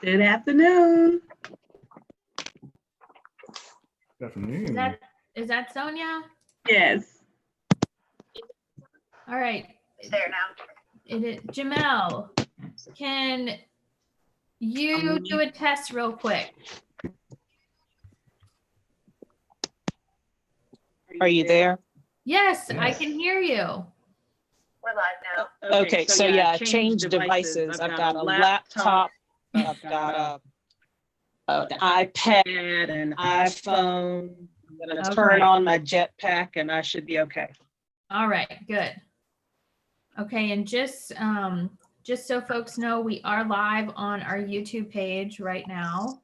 Good afternoon. Good afternoon. Is that Sonia? Yes. All right. It's there now. Jamel, can you do a test real quick? Are you there? Yes, Yes. I can hear you. We're live now. Okay, so yeah, change devices. I've got a laptop, I've got an iPad, an iPhone. I'm gonna turn on my jetpack and I should be okay. All right, good. Okay, and just so folks know, we are live on our YouTube page right now.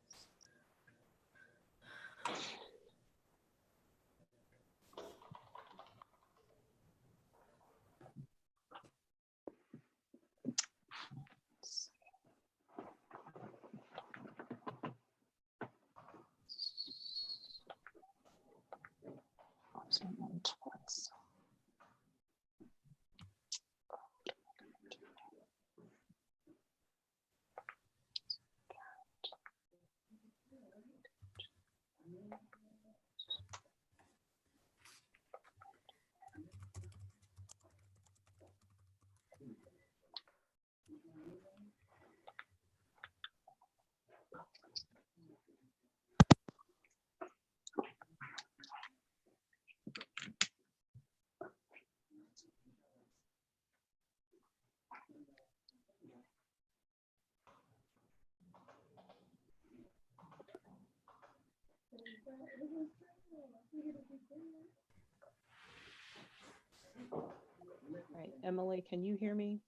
Right, Emily, can you hear me?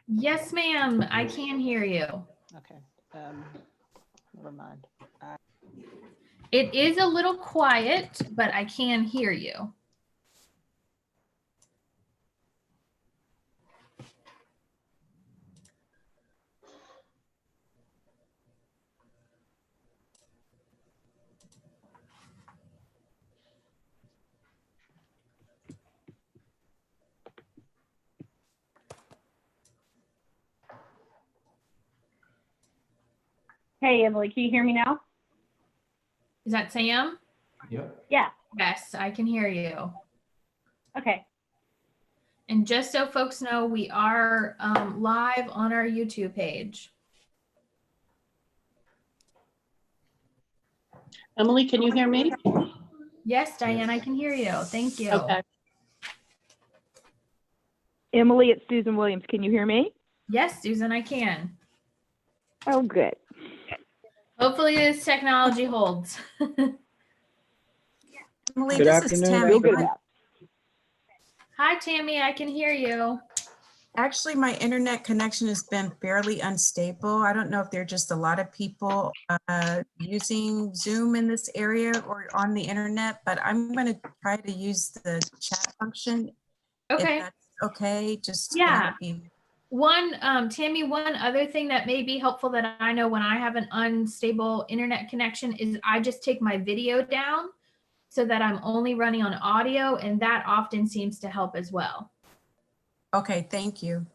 Yes, ma'am, I can hear you. Okay, never mind. It is a little quiet, but I can hear you. Hey, Emily, can you hear me now? Is that Sam? Yep. Yeah. Yes, I can hear you. Okay. And just so folks know, we are live on our YouTube page. Emily, can you hear me? Yes, Diane, I can hear you. Thank you. Okay. Emily, it's Susan Williams. Can you hear me? Yes, Susan, I can. Oh, good. Hopefully this technology holds. Emily, Good this is afternoon. Tammy. Real good. Hi, Tammy, I can hear you. Actually, my internet connection has been fairly unstable. I don't know if there are just a lot of people using Zoom in this area or on the internet, but I'm going to try to use the chat function. Okay. If that's okay, just to Yeah. help you. Tammy, one other thing that may be helpful that I know when I have an unstable internet connection is I just take my video down so that I'm only running on audio, and that often seems to help as well. Okay, thank you.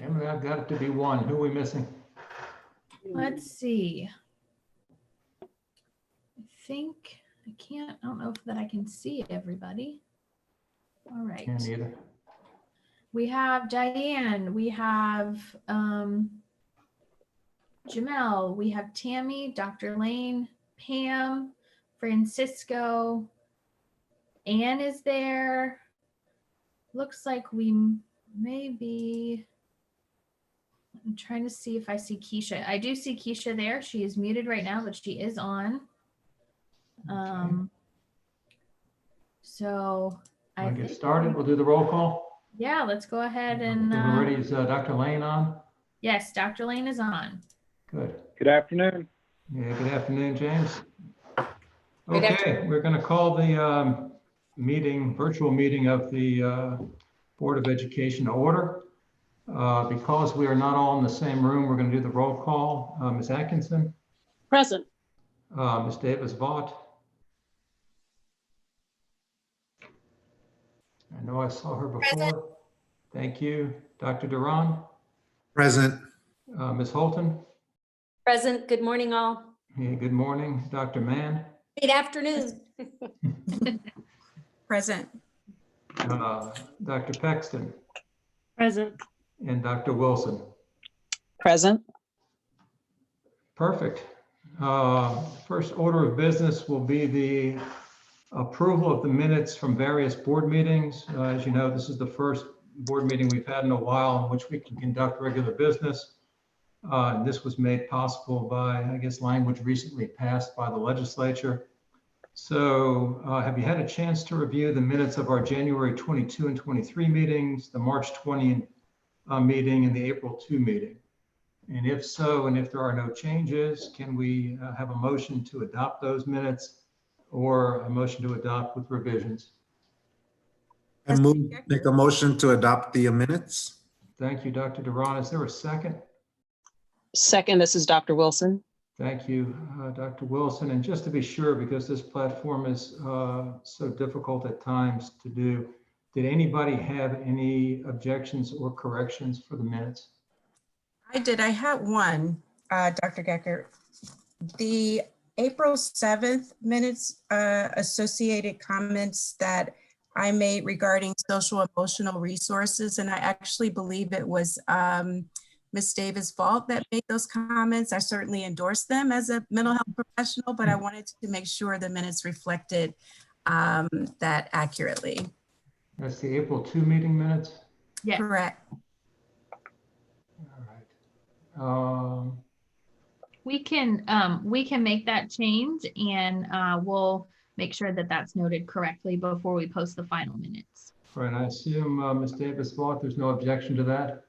Emily, I've got it to be one. Who are we missing? Let's see. I don't know if that I can see everybody. All right. Can't either. We have Diane, we have Jamel, we have Tammy, Dr. Lane, Pam, Francisco, Anne is there. Looks like we maybe, I'm trying to see if I see Keisha. I do see Keisha there. She is muted right now, but she is on. So I Want to get think started? We'll do the roll call. yeah, let's go ahead and We're ready. Is Dr. Lane on? yes, Dr. Lane is on. Good. Good afternoon. Yeah, good afternoon, James. Good Okay, we're going to call the virtual meeting of the Board of Education to order. Because we are not all in the same room, we're going to do the roll call. Ms. Atkinson, Present. Ms. Davis-Vaught, I know I saw her before. Thank you. Dr. Duran, Present. Ms. Holton. Present. Good morning, all. Hey, good morning. Dr. Mann, Good afternoon. Present. Dr. Pexton, Present. and Dr. Wilson. Present. Perfect. First order of business will be the approval of the minutes from various board meetings. As you know, this is the first board meeting we've had in a while in which we can conduct regular business. And this was made possible by, I guess, language recently passed by the legislature. So have you had a chance to review the minutes of our January 22 and 23 meetings, the March 20 meeting, and the April 2 meeting? And if so, and if there are no changes, can we have a motion to adopt those minutes or a motion to adopt with revisions? I make a motion to adopt the minutes. Thank you, Dr. Duran. Is there a second? Second, this is Dr. Wilson. Thank you, Dr. Wilson. And just to be sure, because this platform is so difficult at times to do, did anybody have any objections or corrections for the minutes? I did. I had one, Dr. Gecker. The April 7th minutes, associated comments that I made regarding social emotional resources, and I actually believe it was Ms. Davis' fault that made those comments. I certainly endorse them as a mental health professional, but I wanted to make sure the minutes reflected that accurately. That's the April 2 meeting minutes? Yes. Correct. All right. We can make that change, and we'll make sure that that's noted correctly before we post the final minutes. Right, I assume Ms. Davis thought there's no objection to that?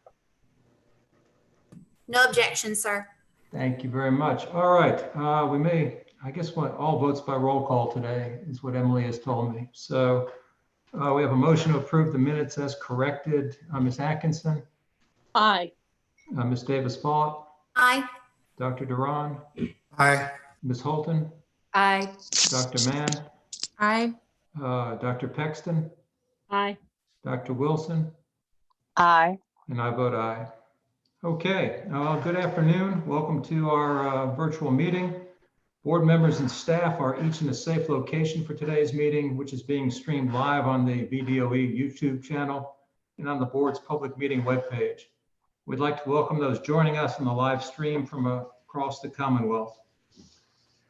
No objection, sir. Thank you very much. All right, we may, I guess what all votes by roll call today is what Emily has told me. So we have a motion to approve the minutes as corrected. Ms. Atkinson, Aye. Ms. Davis Follett, Aye. Dr. Duran, Aye. Ms. Holton, Aye. Dr. Mann, Aye. Dr. Pexton, Aye. Dr. Wilson, Aye. and I vote aye. Okay, good afternoon. Welcome to our virtual meeting. Board members and staff are each in a safe location for today's meeting, which is being streamed live on the BDOE YouTube channel and on the board's public meeting webpage. We'd like to welcome those joining us on the live stream from across the Commonwealth.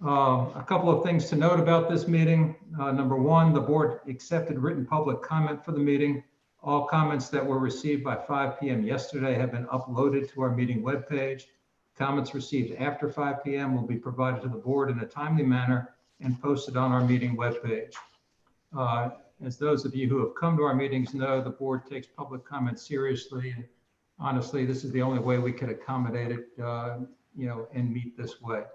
A couple of things to note about this meeting. Number one, the board accepted written public comment for the meeting. All comments that were received by 5 p.m. yesterday have been uploaded to our meeting webpage. Comments received after 5 p.m. will be provided to the board in a timely manner and posted on our meeting webpage. As those of you who have come to our meetings know, the board takes public comment seriously. And honestly, this is the only way we could accommodate it, and meet this way.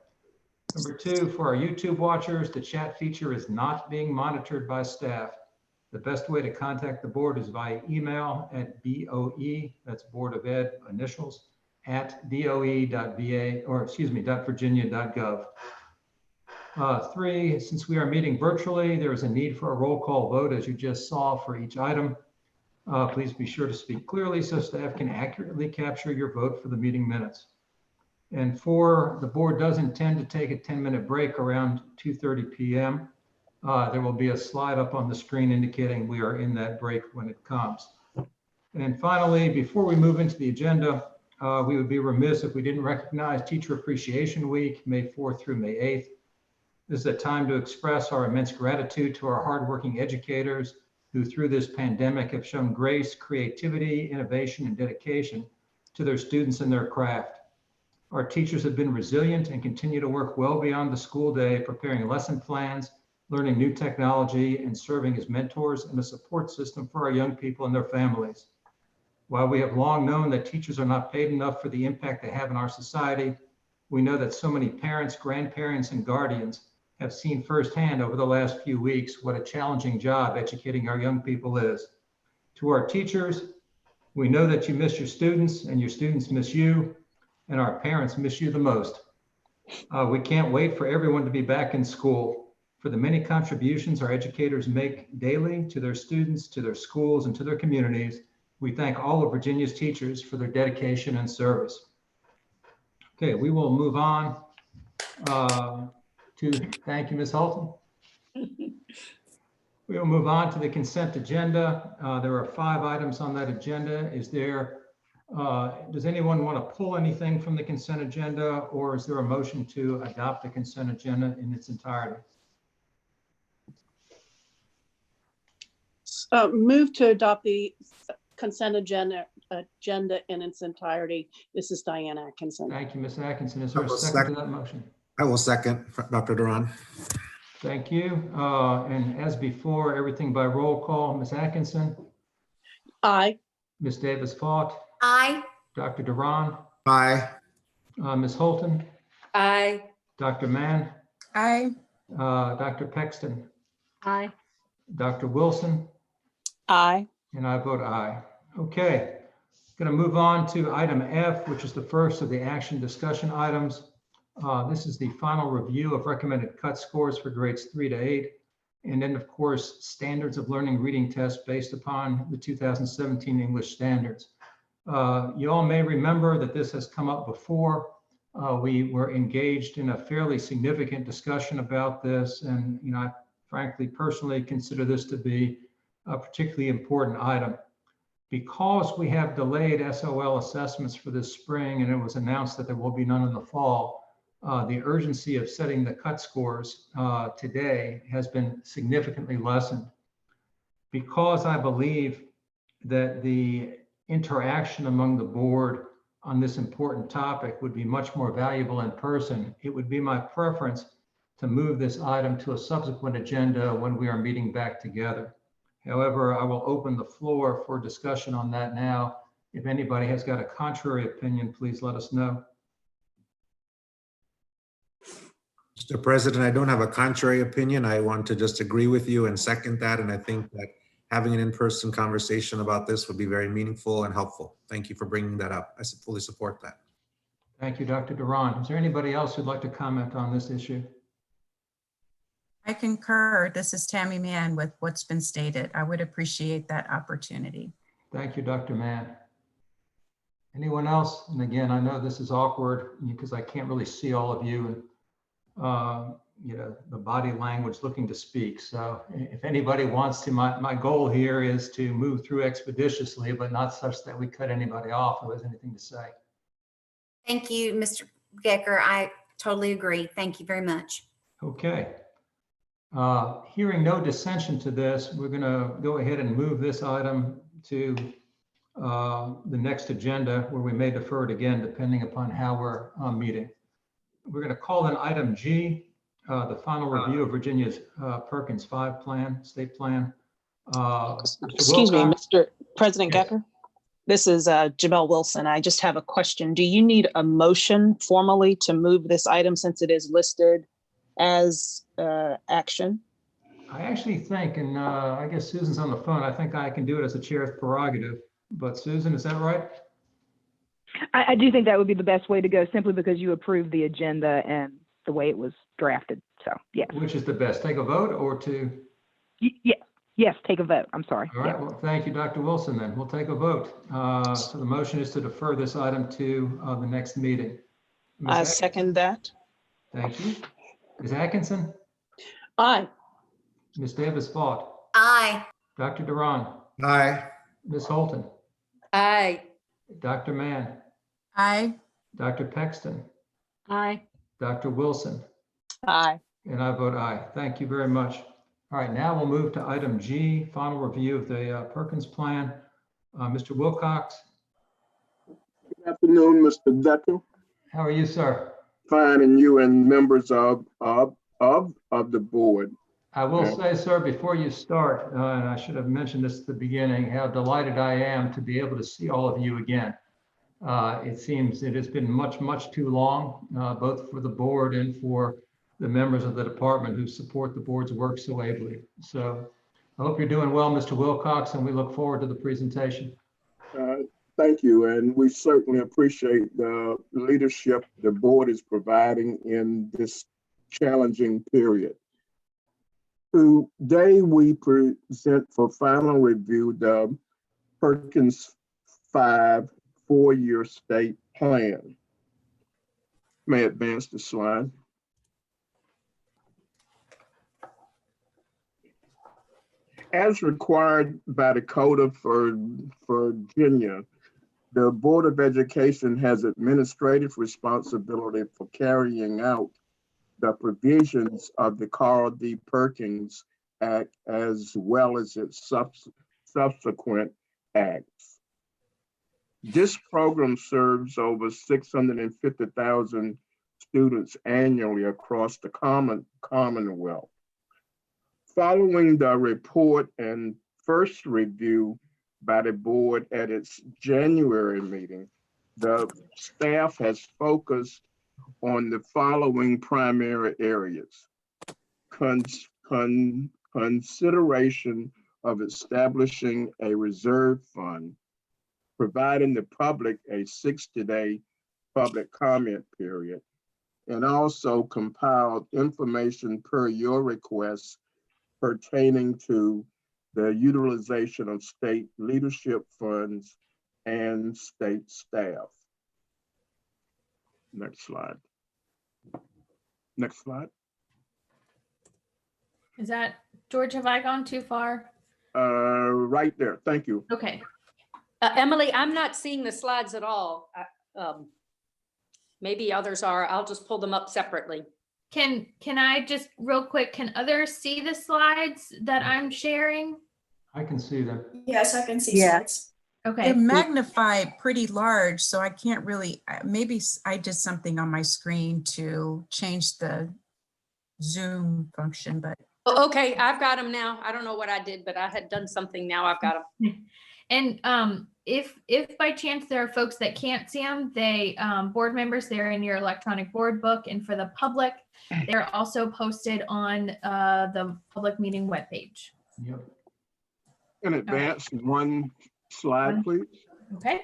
Number two, for our YouTube watchers, the chat feature is not being monitored by staff. The best way to contact the board is via email at BOE, that's Board of Ed initials, at doe.virginia.gov. Three, since we are meeting virtually, there is a need for a roll call vote, as you just saw for each item. Please be sure to speak clearly so staff can accurately capture your vote for the meeting minutes. And four, the board does intend to take a 10-minute break around 2:30 p.m. There will be a slide up on the screen indicating we are in that break when it comes. And finally, before we move into the agenda, we would be remiss if we didn't recognize Teacher Appreciation Week, May 4th through May 8th. This is a time to express our immense gratitude to our hardworking educators who through this pandemic have shown grace, creativity, innovation, and dedication to their students and their craft. Our teachers have been resilient and continue to work well beyond the school day, preparing lesson plans, learning new technology, and serving as mentors and a support system for our young people and their families. While we have long known that teachers are not paid enough for the impact they have in our society, we know that so many parents, grandparents, and guardians have seen firsthand over the last few weeks what a challenging job educating our young people is. To our teachers, we know that you miss your students and your students miss you, and our parents miss you the most. We can't wait for everyone to be back in school. For for the many contributions our educators make daily to their students, to their schools, and to their communities. We thank all of Virginia's teachers for their dedication and service. Okay, we will move on thank you, Ms. Holton. We will move on to the consent agenda. There are 5 items on that agenda. Does anyone want to pull anything from the consent agenda, or is there a motion to adopt the consent agenda in its entirety? Move to adopt the consent agenda in its entirety. This is Diane Atkinson. Thank you, Ms. Atkinson. Is there a second to that motion? I will second, Dr. Duran. Thank you. And as before, everything by roll call. Ms. Atkinson, Aye. Ms. Davis-Fought, Aye. Dr. Duran, Aye. Ms. Holton, Aye. Dr. Mann, Aye. Dr. Pexton, Aye. Dr. Wilson, Aye. and I vote aye. Okay, going to move on to item F, which is the first of the action discussion items. This is the final review of recommended cut scores for grades 3 to 8. And then, of course, standards of learning reading tests based upon the 2017 English standards. You all may remember that this has come up before. We were engaged in a fairly significant discussion about this. And, I frankly, personally consider this to be a particularly important item. Because we have delayed SOL assessments for this spring, and it was announced that there will be none in the fall, the urgency of setting the cut scores today has been significantly lessened. Because I believe that the interaction among the board on this important topic would be much more valuable in person, it would be my preference to move this item to a subsequent agenda when we are meeting back together. However, I will open the floor for discussion on that now. If anybody has got a contrary opinion, please let us know. Mr. President, I don't have a contrary opinion. I want to just agree with you and second that. And I think that having an in-person conversation about this would be very meaningful and helpful. Thank you for bringing that up. I fully support that. Thank you, Dr. Duran. Is there anybody else who'd like to comment on this issue? I concur. This is Tammy Mann with what's been stated. I would appreciate that opportunity. Thank you, Dr. Mann. Anyone else? And again, I know this is awkward because I can't really see all of you and the body language looking to speak. So if anybody wants to, my goal here is to move through expeditiously, but not such that we cut anybody off who has anything to say. Thank you, Mr. Gecker. I totally agree. Thank you very much. Okay. Hearing no dissension to this, we're going to go ahead and move this item to the next agenda, where we may defer it again, depending upon how we're meeting. We're going to call in item G, the final review of Virginia's Perkins V plan, state plan. Excuse me, Mr. President Yes. Gecker. This is Jamel Wilson. I just have a question. Do you need a motion formally to move this item since it is listed as action? I actually think, and I guess Susan's on the phone, I think I can do it as a chair's prerogative. But Susan, is that right? I do think that would be the best way to go, simply because you approved the agenda and the way it was drafted. So, yes. Which is the best, take a vote or to? Yes, take a vote. I'm sorry. All right, well, thank you, Dr. Wilson, then. We'll take a vote. So the motion is to defer this item to the next meeting. Ms. I Atkinson? second that. Thank you. Ms. Atkinson? Aye. Ms. Davis-Fought? Aye. Dr. Duran? Aye. Ms. Holton? Aye. Dr. Mann? Aye. Dr. Pexton? Aye. Dr. Wilson? Aye. And I vote aye. Thank you very much. All right, now we'll move to item G, final review of the Perkins plan. Mr. Wilcox, Good afternoon, Mr. Decker. how are you, sir? Fine, and you and members of the board. I will say, sir, before you start, and I should have mentioned this at the beginning, how delighted I am to be able to see all of you again. It seems it has been much too long, both for the board and for the members of the department who support the board's work so ably. So I hope you're doing well, Mr. Wilcox, and we look forward to the presentation. Thank you, and we certainly appreciate the leadership the board is providing in this challenging period. Today, we present for final review the Perkins V four-year state plan. May I advance the slide? As required by the Code of Virginia, the Board of Education has administrative responsibility for carrying out the provisions of the Carl D. Perkins Act as well as its subsequent acts. This program serves over 650,000 students annually across the Commonwealth. Following the report and first review by the board at its January meeting, the staff has focused on the following primary areas: consideration of establishing a reserve fund, providing the public a 60-day public comment period, and also compiled information per your request pertaining to the utilization of state leadership funds and state staff. Next slide. Next slide. Is that, George, have I gone too far? Right there. Thank you. Okay. Emily, I'm not seeing the slides at all. Maybe others are. I'll just pull them up separately. Can I just real quick, can others see the slides that I'm sharing? I can see that. Yes, I can see Yeah. slides. Okay. They're magnified pretty large, so I can't really, maybe I did something on my screen to change the Zoom function, but Okay, I've got them now. I don't know what I did, but I had done something. Now I've got them. And if by chance there are folks that can't see them, they board members, they're in your electronic board book, and for the public, they're also posted on the public meeting webpage. Yep. In advance, one slide, please. Okay.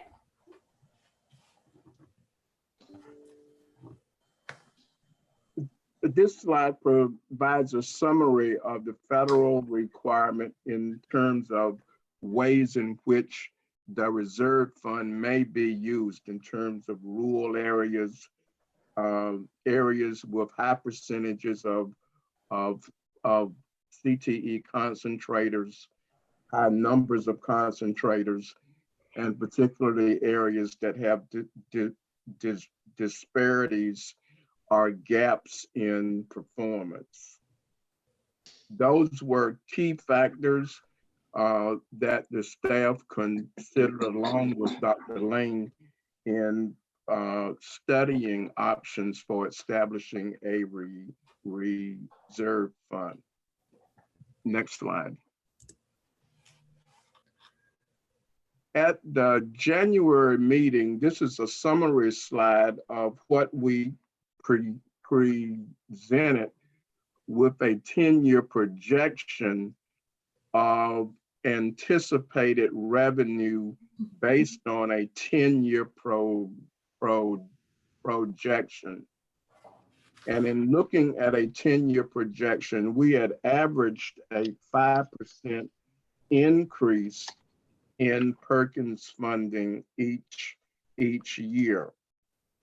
This slide provides a summary of the federal requirement in terms of ways in which the reserve fund may be used in terms of rural areas, areas with high percentages of CTE concentrators, high numbers of concentrators, and particularly areas that have disparities or gaps in performance. Those were key factors that the staff considered along with Dr. Lane in studying options for establishing a reserve fund. Next slide. At the January meeting, this is a summary slide of what we presented with a 10-year projection of anticipated revenue based on a 10-year projection. And in looking at a 10-year projection, we had averaged a 5% increase in Perkins funding each year.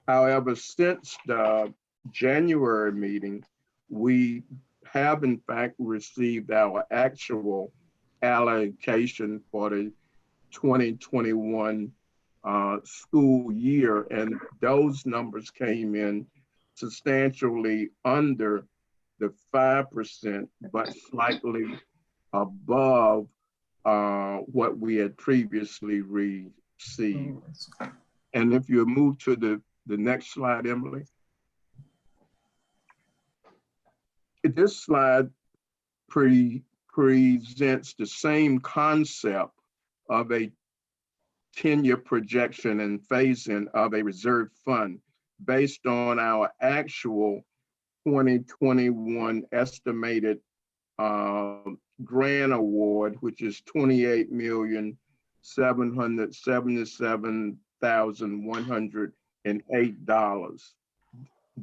However, since the January meeting, we have in fact received our actual allocation for the 2021 school year, and those numbers came in substantially under the 5%, but slightly above what we had previously received. And if you move to the next slide, Emily. This slide presents the same concept of a 10-year projection and phase-in of a reserve fund based on our actual 2021 estimated grant award, which is $28,777,108.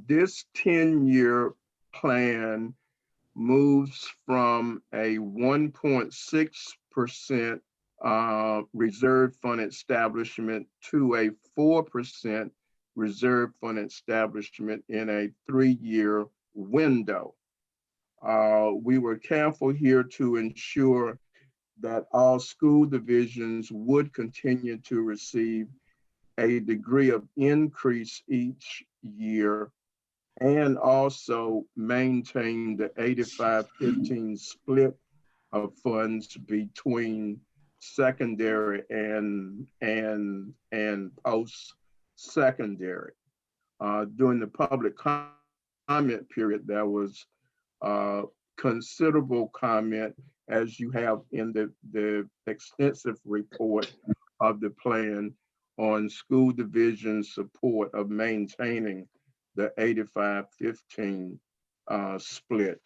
This 10-year plan moves from a 1.6% reserve fund establishment to a 4% reserve fund establishment in a 3-year window. We were careful here to ensure that all school divisions would continue to receive a degree of increase each year and also maintain the 85-15 split of funds between secondary and post-secondary. During the public comment period, there was considerable comment, as you have in the extensive report of the plan on school division support of maintaining the 85-15 split.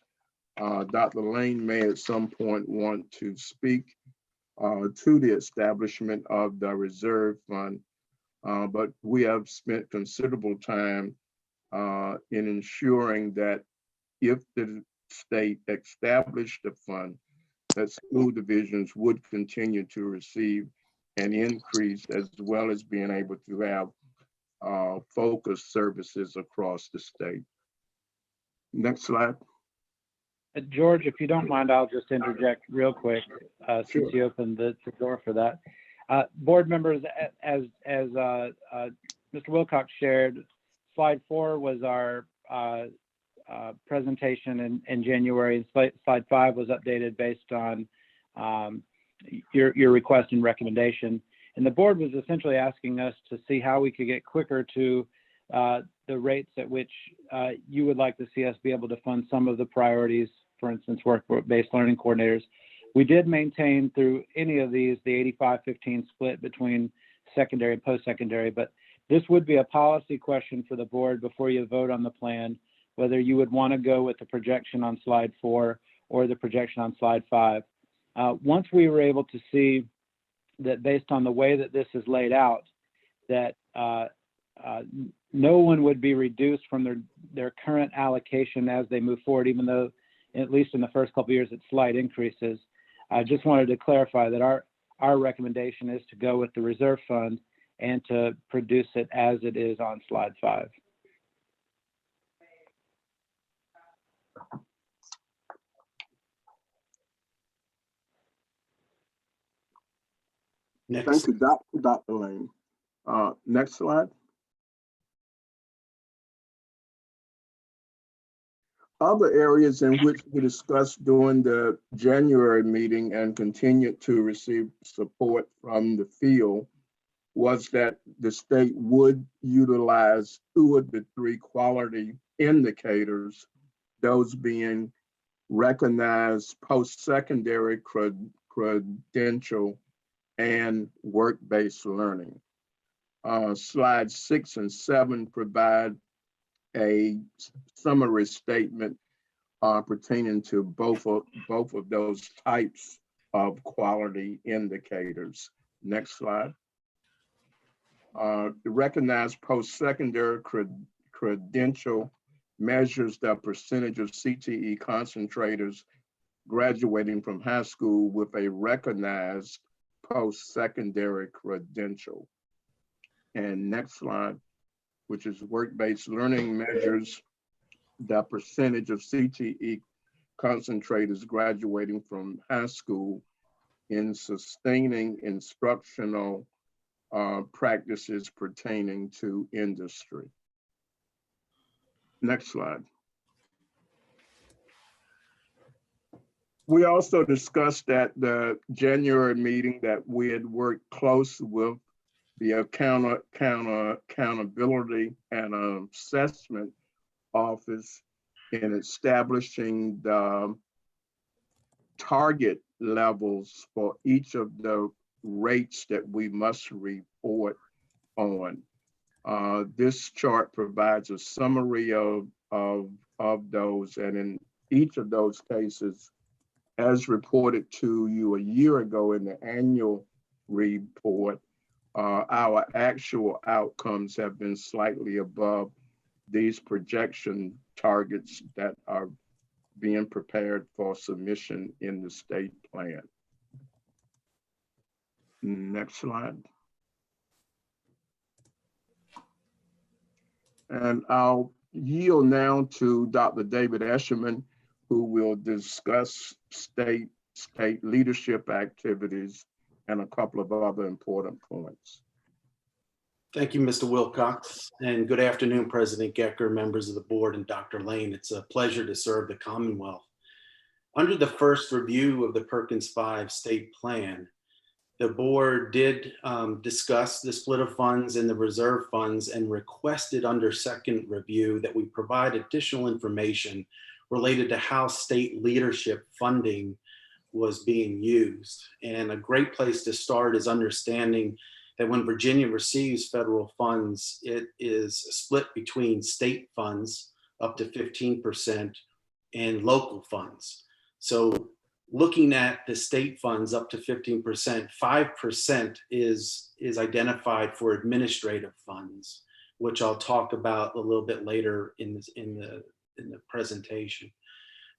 Dr. Lane may at some point want to speak to the establishment of the reserve fund, but we have spent considerable time in ensuring that if the state established the fund, that school divisions would continue to receive an increase, as well as being able to have focused services across the state. Next slide. George, if you don't mind, I'll just interject real quick Sure. since you opened the door for that. Board members, as Mr. Wilcox shared, slide 4 was our presentation in January. Slide 5 was updated based on your request and recommendation. And the board was essentially asking us to see how we could get quicker to the rates at which you would like to see us be able to fund some of the priorities, for instance, work-based learning coordinators. We did maintain through any of these the 85-15 split between secondary and post-secondary, but this would be a policy question for the board before you vote on the plan, whether you would want to go with the projection on slide 4 or the projection on slide 5. Once we were able to see that based on the way that this is laid out, that no one would be reduced from their current allocation as they move forward, even though at least in the first couple of years it's slight increases. I just wanted to clarify that our recommendation is to go with the reserve fund and to produce it as it is on slide 5. Thank you, Dr. Lane. Next slide. Other areas in which we discussed during the January meeting and continued to receive support from the field was that the state would utilize 2 of the 3 quality indicators, those being recognized post-secondary credential and work-based learning. Slides 6 and 7 provide a summary statement pertaining to both of those types of quality indicators. Next slide. The recognized post-secondary credential measures the percentage of CTE concentrators graduating from high school with a recognized post-secondary credential. And next slide, which is work-based learning, measures the percentage of CTE concentrators graduating from high school in sustaining instructional practices pertaining to industry. Next slide. We also discussed at the January meeting that we had worked close with the accountability and assessment office in establishing the target levels for each of the rates that we must report on. This chart provides a summary of those, and in each of those cases, as reported to you a year ago in the annual report, our actual outcomes have been slightly above these projection targets that are being prepared for submission in the state plan. Next slide. And I'll yield now to Dr. David Escherman, who will discuss state leadership activities and a couple of other important points. Thank you, Mr. Wilcox, and good afternoon, President Gecker, members of the board, and Dr. Lane. It's a pleasure to serve the Commonwealth. Under the first review of the Perkins V state plan, the board did discuss the split of funds and the reserve funds and requested under second review that we provide additional information related to how state leadership funding was being used. And a great place to start is understanding that when Virginia receives federal funds, it is split between state funds up to 15% and local funds. So looking at the state funds up to 15%, 5% is identified for administrative funds, which I'll talk about a little bit later in the presentation.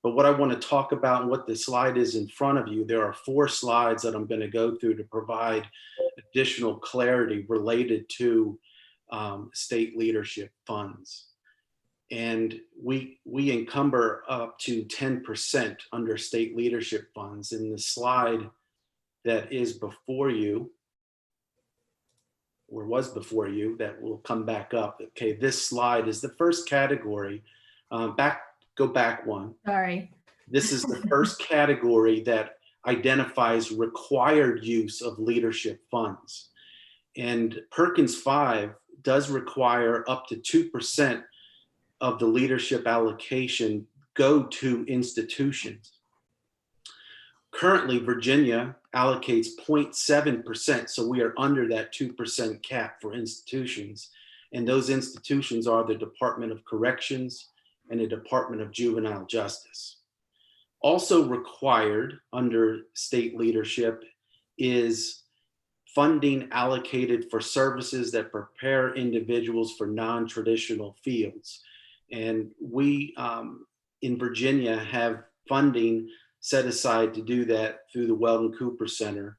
But what I want to talk about and what the slide is in front of you, there are 4 slides that I'm going to go through to provide additional clarity related to state leadership funds. And we encumber up to 10% under state leadership funds. In the slide that is before you, or was before you, that will come back up. Okay, this slide is the first category. Go back one. Sorry. This is the first category that identifies required use of leadership funds. And Perkins V does require up to 2% of the leadership allocation go to institutions. Currently, Virginia allocates 0.7%, so we are under that 2% cap for institutions. And those institutions are the Department of Corrections and the Department of Juvenile Justice. Also required under state leadership is funding allocated for services that prepare individuals for non-traditional fields. And we in Virginia have funding set aside to do that through the Weldon Cooper Center.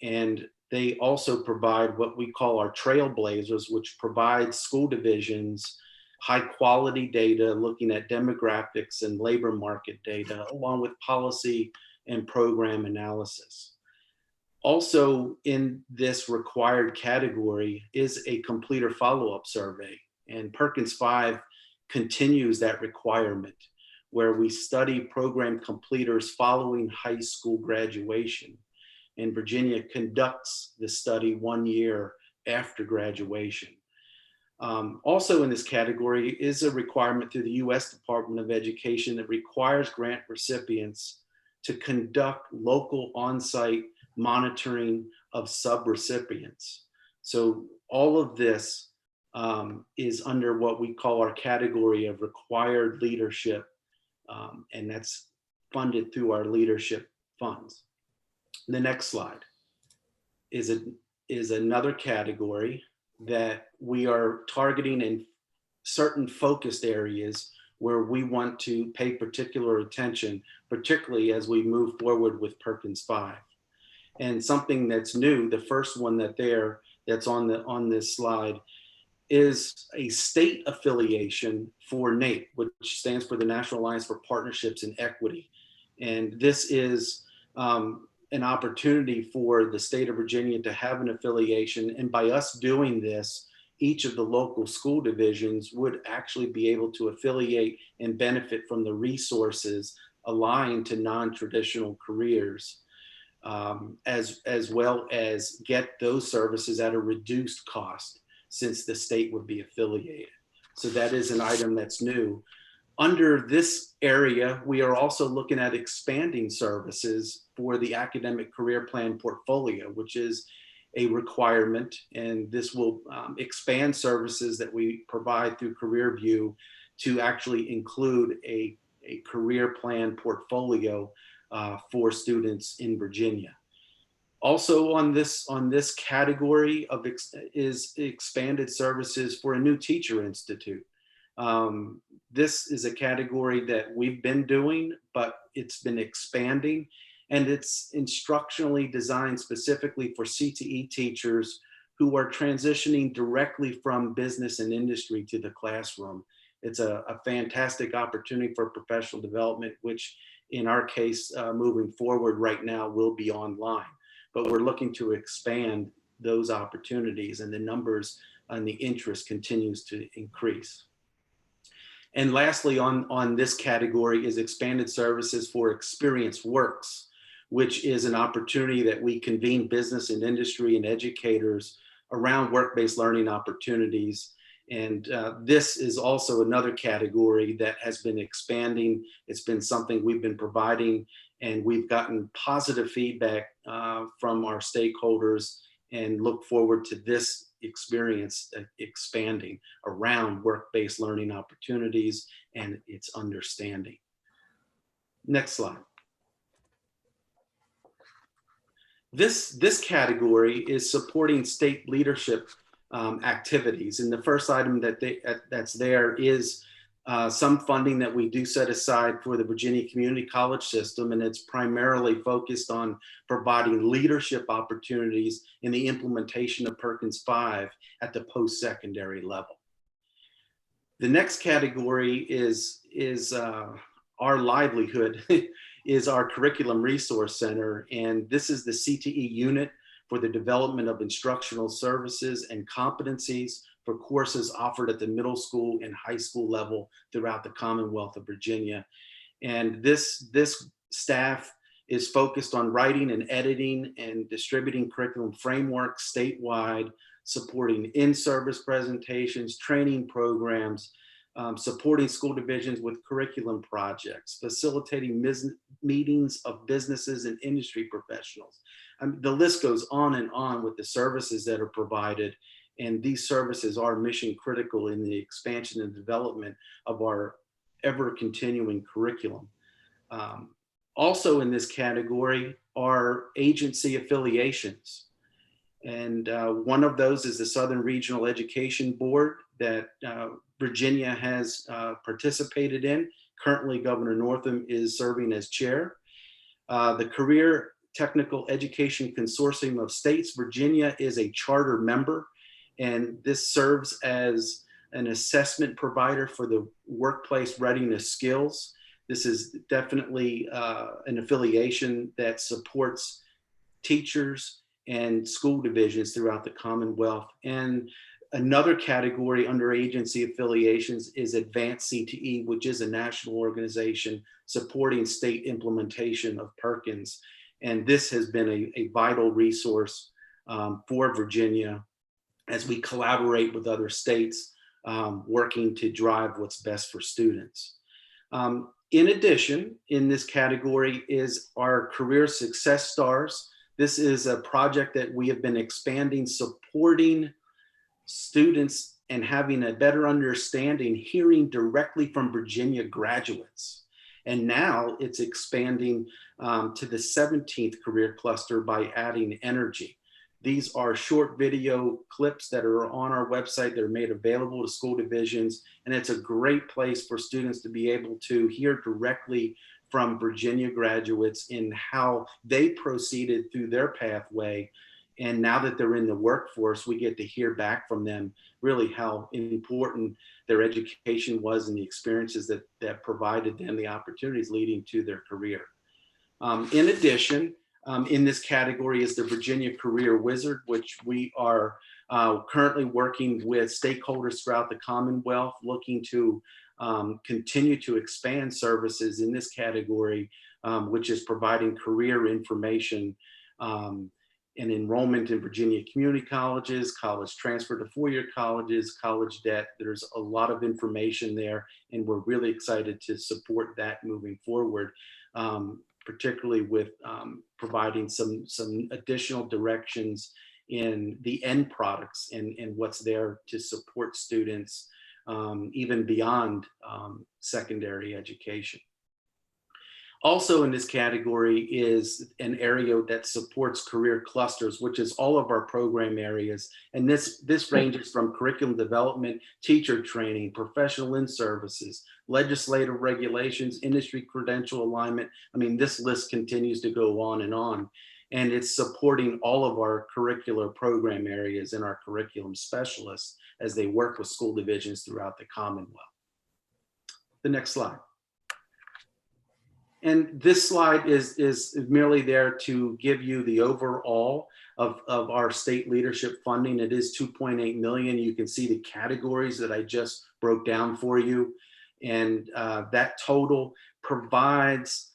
And they also provide what we call our trailblazers, which provide school divisions high quality data looking at demographics and labor market data, along with policy and program analysis. Also in this required category is a completer follow-up survey, and Perkins V continues that requirement, where we study program completers following high school graduation. And Virginia conducts the study 1 year after graduation. Also in this category is a requirement through the U.S. Department of Education that requires grant recipients to conduct local on-site monitoring of subrecipients. So all of this is under what we call our category of required leadership, and that's funded through our leadership funds. The next slide is another category that we are targeting in certain focused areas where we want to pay particular attention, particularly as we move forward with Perkins V. And something that's new, the first one that's on this slide, is a state affiliation for NAEP, which stands for the National Alliance for Partnerships and Equity. And this is an opportunity for the state of Virginia to have an affiliation. And by us doing this, each of the local school divisions would actually be able to affiliate and benefit from the resources aligned to non-traditional careers, as well as get those services at a reduced cost, since the state would be affiliated. So that is an item that's new. Under this area, we are also looking at expanding services for the academic career plan portfolio, which is a requirement, and this will expand services that we provide through CareerView to actually include a career plan portfolio for students in Virginia. Also on this category is expanded services for a new teacher institute. This is a category that we've been doing, but it's been expanding, and it's instructionally designed specifically for CTE teachers who are transitioning directly from business and industry to the classroom. It's a fantastic opportunity for professional development, which in our case, moving forward right now will be online. But we're looking to expand those opportunities, and the numbers and the interest continues to increase. And lastly, on this category is expanded services for Experience Works, which is an opportunity that we convene business and industry and educators around work-based learning opportunities. And this is also another category that has been expanding. It's been something we've been providing, and we've gotten positive feedback from our stakeholders, and look forward to this experience expanding around work-based learning opportunities and its understanding. Next slide. This category is supporting state leadership activities. And the first item that's there is some funding that we do set aside for the Virginia Community College System, and it's primarily focused on providing leadership opportunities in the implementation of Perkins V at the post-secondary level. The next category is our livelihood, is our Curriculum Resource Center, and this is the CTE unit for the development of instructional services and competencies for courses offered at the middle school and high school level throughout the Commonwealth of Virginia. And this staff is focused on writing and editing and distributing curriculum frameworks statewide, supporting in-service presentations, training programs, supporting school divisions with curriculum projects, facilitating meetings of businesses and industry professionals. The list goes on and on with the services that are provided, and these services are mission critical in the expansion and development of our ever continuing curriculum. Also in this category are agency affiliations. And one of those is the Southern Regional Education Board that Virginia has participated in. Currently, Governor Northam is serving as chair. The Career Technical Education Consortium of States, Virginia is a charter member, and this serves as an assessment provider for the workplace readiness skills. This is definitely an affiliation that supports teachers and school divisions throughout the Commonwealth. And another category under agency affiliations is Advanced CTE, which is a national organization supporting state implementation of Perkins. And this has been a vital resource for Virginia as we collaborate with other states working to drive what's best for students. In addition, in this category is our Career Success Stars. This is a project that we have been expanding, supporting students and having a better understanding, hearing directly from Virginia graduates. And now it's expanding to the 17th career cluster by adding energy. These are short video clips that are on our website that are made available to school divisions. And it's a great place for students to be able to hear directly from Virginia graduates in how they proceeded through their pathway. And now that they're in the workforce, we get to hear back from them really how important their education was and the experiences that provided them the opportunities leading to their career. In addition, in this category is the Virginia Career Wizard, which we are currently working with stakeholders throughout the Commonwealth, looking to continue to expand services in this category, which is providing career information and enrollment in Virginia community colleges, college transfer to four-year colleges, college debt. There's a lot of information there, and we're really excited to support that moving forward, particularly with providing some additional directions in the end products and what's there to support students even beyond secondary education. Also in this category is an area that supports career clusters, which is all of our program areas. And this ranges from curriculum development, teacher training, professional in-services, legislative regulations, industry credential alignment. I mean, this list continues to go on. And it's supporting all of our curricular program areas and our curriculum specialists as they work with school divisions throughout the Commonwealth. The next slide. And this slide is merely there to give you the overall of our state leadership funding. It is 2.8 million. You can see the categories that I just broke down for you. And that total provides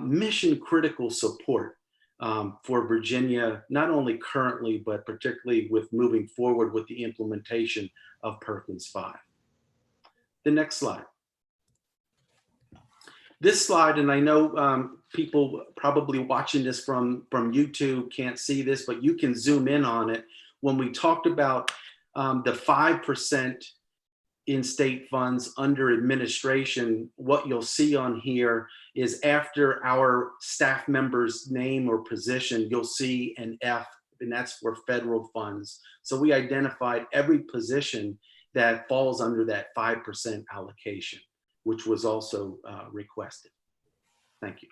mission critical support for Virginia, not only currently, but particularly with moving forward with the implementation of Perkins V. The next slide. This slide, and I know people probably watching this from YouTube can't see this, but you can zoom in on it. When we talked about the 5% in state funds under administration, what you'll see on here is after our staff member's name or position, you'll see an F, and that's for federal funds. So we identified every position that falls under that 5% allocation, which was also requested. Thank you.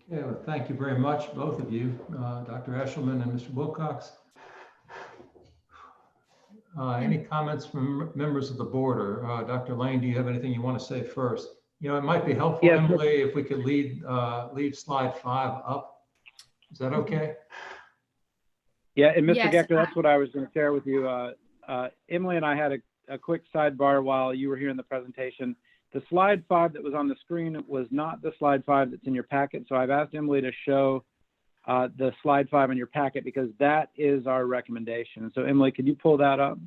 Okay, well, thank you very much, both of you, Dr. Eshelman and Mr. Wilcox. Any comments from members of the board, or Dr. Lane, do you have anything you want to say first? You know, it might be helpful, Yes. Emily, if we could lead slide 5 up. Is that okay? Yeah, and Mr. Yes, Gecker, that's what I was going to share with you. Emily and I had a quick sidebar while you were here in the presentation. The slide 5 that was on the screen was not the slide 5 that's in your packet. So I've asked Emily to show the slide 5 in your packet because that is our recommendation. So Emily, could you pull that up?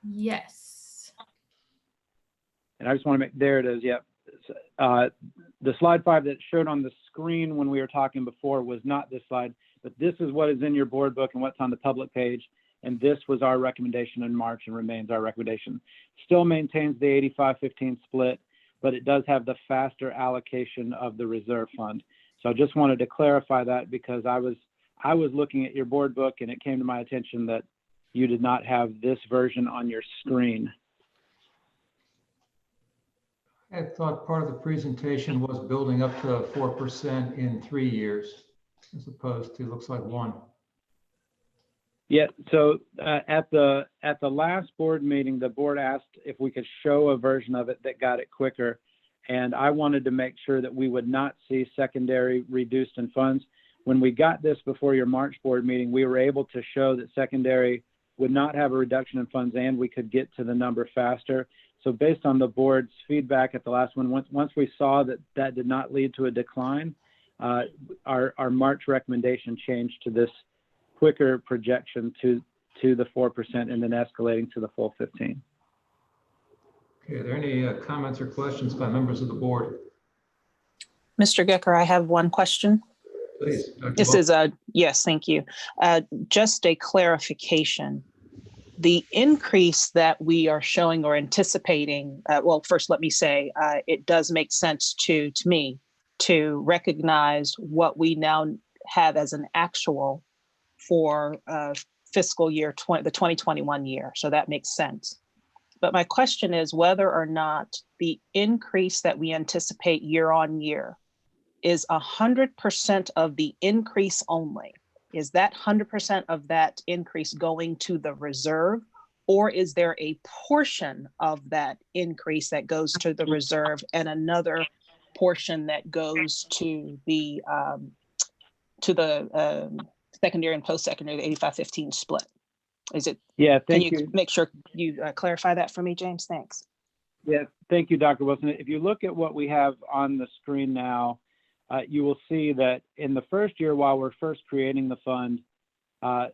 Yes. And I just want to make, there it is. Yep. The slide 5 that showed on the screen when we were talking before was not this slide, but this is what is in your board book and what's on the public page. And this was our recommendation in March and remains our recommendation. Still maintains the 85-15 split, but it does have the faster allocation of the reserve fund. So I just wanted to clarify that because I was looking at your board book and it came to my attention that you did not have this version on your screen. I thought part of the presentation was building up to 4% in 3 years, as opposed to, looks like 1. Yeah, so at the last board meeting, the board asked if we could show a version of it that got it quicker. And I wanted to make sure that we would not see secondary reduced in funds. When we got this before your March board meeting, we were able to show that secondary would not have a reduction in funds and we could get to the number faster. So based on the board's feedback at the last one, once we saw that that did not lead to a decline, our March recommendation changed to this quicker projection to the 4% and then escalating to the full 15. Okay, are there any comments or questions by members of the board? Mr. Gecker, I have one question. Please, Dr. This Bo. is yes, thank you. Just a clarification. The increase that we are showing or anticipating, well, first let me say, it does make sense to me to recognize what we now have as an actual for fiscal year the 2021 year. So that makes sense. But my question is whether or not the increase that we anticipate year on year is 100% of the increase only. Is that 100% of that increase going to the reserve, or is there a portion of that increase that goes to the reserve and another portion that goes to the secondary and post-secondary, the 85-15 split? Is it? Yeah, thank you. Can you make sure you clarify that for me, James? Thanks. Yeah, thank you, Dr. Wilson. If you look at what we have on the screen now, you will see that in the first year, while we're first creating the fund, a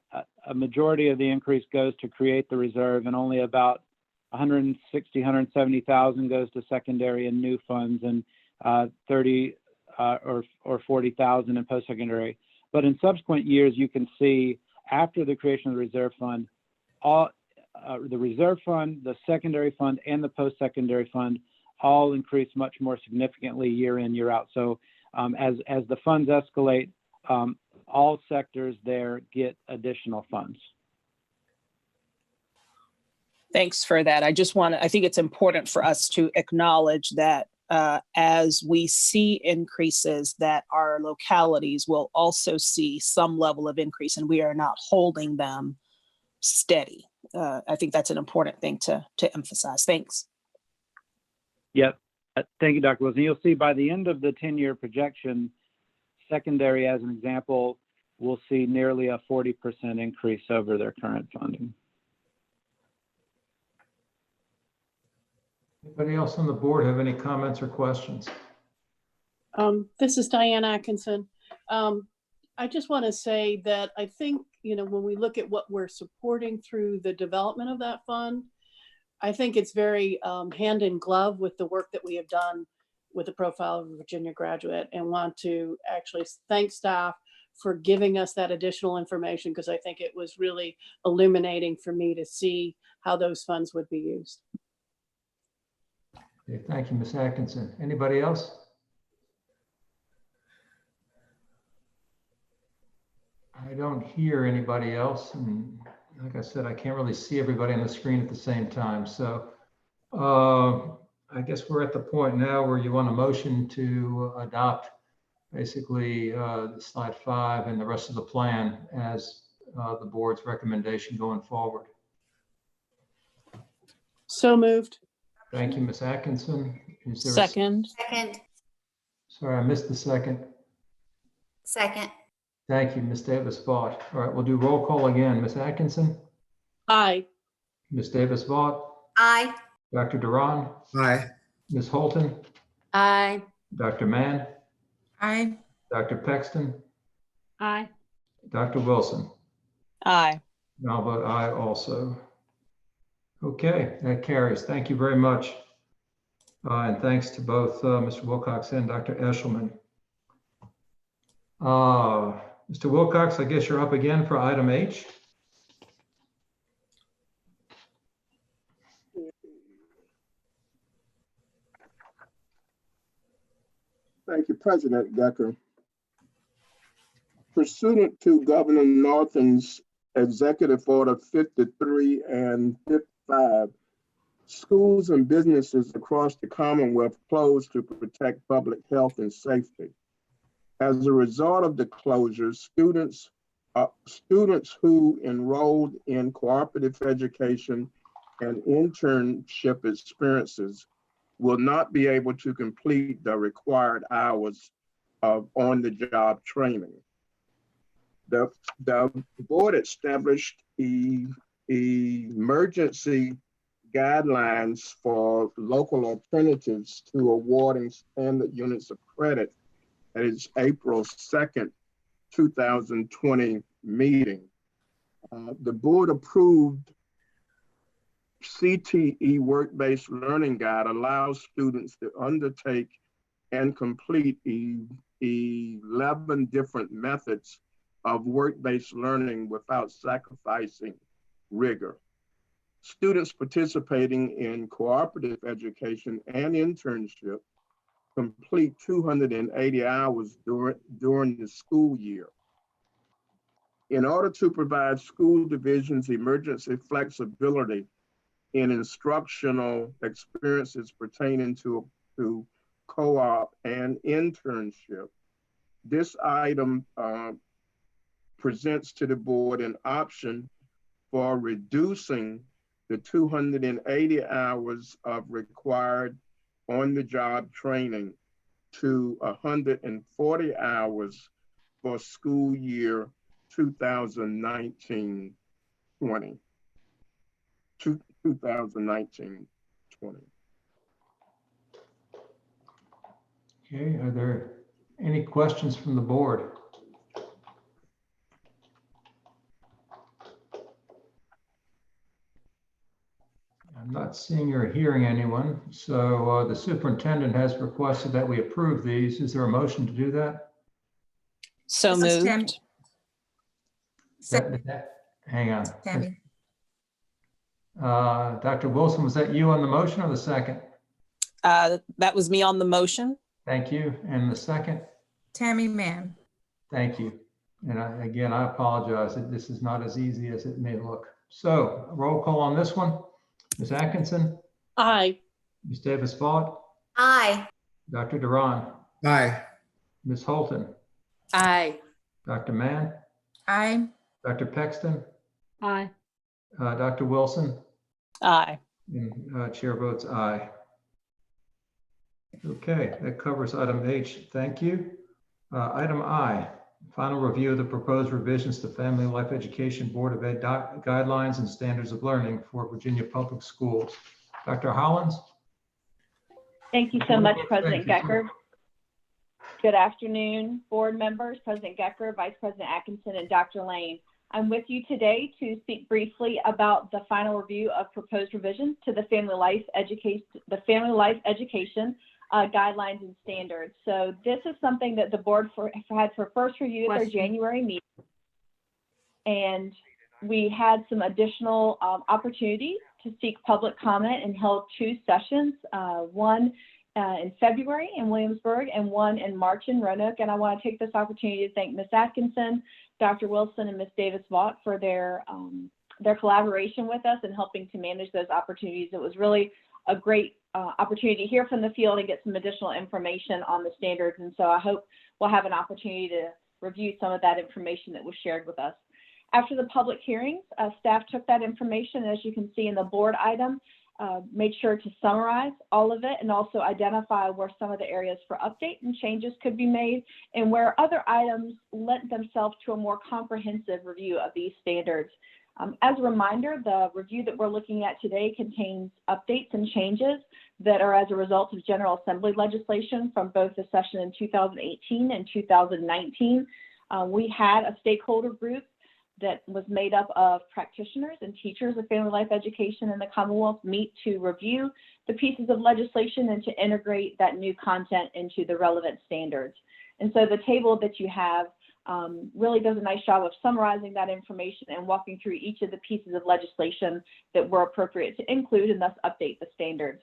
majority of the increase goes to create the reserve, and only about 170,000 goes to secondary and new funds, and 30 or 40,000 in post-secondary. But in subsequent years, you can see after the creation of the reserve fund, all the reserve fund, the secondary fund, and the post-secondary fund all increase much more significantly year in, year out. So as the funds escalate, all sectors there get additional funds. Thanks for that. I think it's important for us to acknowledge that as we see increases, that our localities will also see some level of increase, and we are not holding them steady. I think that's an important thing to emphasize. Thanks. Yep. Thank you, Dr. Wilson. You'll see by the end of the 10-year projection, secondary, as an example, will see nearly a 40% increase over their current funding. Anybody else on the board have any comments or questions? This is Diane Atkinson. I just want to say that I think, when we look at what we're supporting through the development of that fund, I think it's very hand in glove with the work that we have done with the Profile of a Virginia Graduate, and want to actually thank staff for giving us that additional information, because I think it was really illuminating for me to see how those funds would be used. Okay, thank you, Ms. Atkinson. Anybody else? I don't hear anybody else. And like I said, I can't really see everybody on the screen at the same time. So I guess we're at the point now where you want a motion to adopt basically slide 5 and the rest of the plan as the board's recommendation going forward. So moved. Thank you, Ms. Atkinson. Is there Second. Second. Sorry, I missed the second. Second. Thank you, Ms. Davis-Vaught. All right, we'll do roll call again. Ms. Atkinson? Aye. Ms. Davis-Vaught? Aye. Dr. Duran? Aye. Ms. Holton? Aye. Dr. Mann? Aye. Dr. Pexton? Aye. Dr. Wilson? Aye. And I'll vote aye also. Okay, that carries. Thank you very much. And thanks to both Mr. Wilcox and Dr. Eshelman. Mr. Wilcox, I guess you're up again for item H. Thank you, President Decker. Pursuant to Governor Northam's Executive Order 53 and 55, schools and businesses across the Commonwealth closed to protect public health and safety. As a result of the closures, students who enrolled in cooperative education and internship experiences will not be able to complete the required hours of on-the-job training. The board established emergency guidelines for local alternatives to awarding standard units of credit at its April 2nd, 2020 meeting. The board approved CTE work-based learning guide allows students to undertake and complete 11 different methods of work-based learning without sacrificing rigor. Students participating in cooperative education and internship complete 280 hours during the school year. In order to provide school divisions emergency flexibility in instructional experiences pertaining to co-op and internship, this item presents to the board an option for reducing the 280 hours of required on-the-job training to 140 hours for school year 2019-20. 2019-20. Okay, are there any questions from the board? I'm not seeing or hearing anyone. So the superintendent has requested that we approve these. Is there a motion to do that? So This is Tammy. moved. Hang on. Tammy. Dr. Wilson, was that you on the motion or the second? That was me on the motion. Thank you. And the second? Tammy Mann. Thank you. And again, I apologize that this is not as easy as it may look. So roll call on this one. Ms. Atkinson, Aye. Ms. Davis-Vaught, Aye. Dr. Duran, Aye. Ms. Holton, Aye. Dr. Mann, Aye. Dr. Pexton, Aye. Dr. Wilson, Aye. and chair votes aye. Okay, that covers item H. Thank you. Item I, final review of the proposed revisions to Family Life Education Board of Ed guidelines and standards of learning for Virginia Public Schools. Dr. Hollins? Thank you so much, President Thank you, sir. Gecker. Good afternoon, board members, President Gecker, Vice President Atkinson, and Dr. Lane. I'm with you today to speak briefly about the final review of proposed revisions to the Family Life Education guidelines and standards. So this is something that the board had for first review at their January meeting. And we had some additional opportunities to seek public comment and held 2 sessions, one in February in Williamsburg and one in March in Roanoke. And I want to take this opportunity to thank Ms. Atkinson, Dr. Wilson, and Ms. Davis-Vaught for their collaboration with us and helping to manage those opportunities. It was really a great opportunity to hear from the field and get some additional information on the standards. And so I hope we'll have an opportunity to review some of that information that was shared with us. After the public hearings, staff took that information, as you can see in the board item, made sure to summarize all of it and also identify where some of the areas for update and changes could be made and where other items lent themselves to a more comprehensive review of these standards. As a reminder, the review that we're looking at today contains updates and changes that are as a result of General Assembly legislation from both the session in 2018 and 2019. We had a stakeholder group that was made up of practitioners and teachers of family life education in the Commonwealth meet to review the pieces of legislation and to integrate that new content into the relevant standards. And so the table that you have really does a nice job of summarizing that information and walking through each of the pieces of legislation that were appropriate to include and thus update the standards.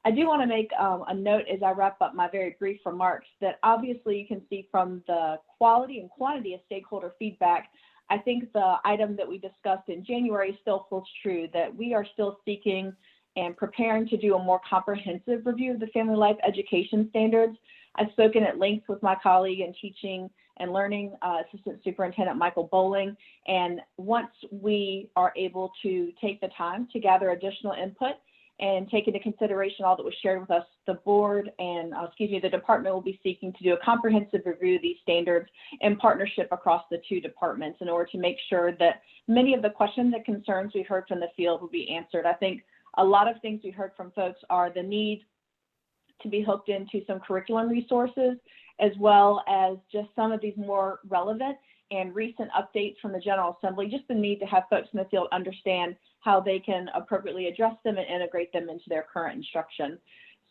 I do want to make a note as I wrap up my very brief remarks that obviously you can see from the quality and quantity of stakeholder feedback, I think the item that we discussed in January still holds true, that we are still seeking and preparing to do a more comprehensive review of the family life education standards. I've spoken at length with my colleague in teaching and learning, Assistant Superintendent Michael Bowling. And once we are able to take the time to gather additional input and take into consideration all that was shared with us, the board and, the department will be seeking to do a comprehensive review of these standards in partnership across the 2 departments in order to make sure that many of the questions and concerns we heard from the field will be answered. I think a lot of things we heard from folks are the need to be hooked into some curriculum resources, as well as just some of these more relevant and recent updates from the General Assembly, just the need to have folks in the field understand how they can appropriately address them and integrate them into their current instruction.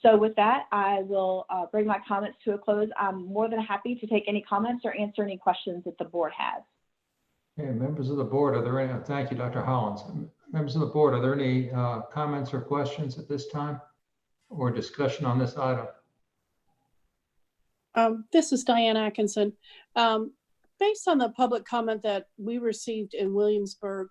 So with that, I will bring my comments to a close. I'm more than happy to take any comments or answer any questions that the board has. Okay, members of the board, are there any, thank you, Dr. Hollins. Members of the board, are there any comments or questions at this time or discussion on this item? This is Diane Atkinson. Based on the public comment that we received in Williamsburg,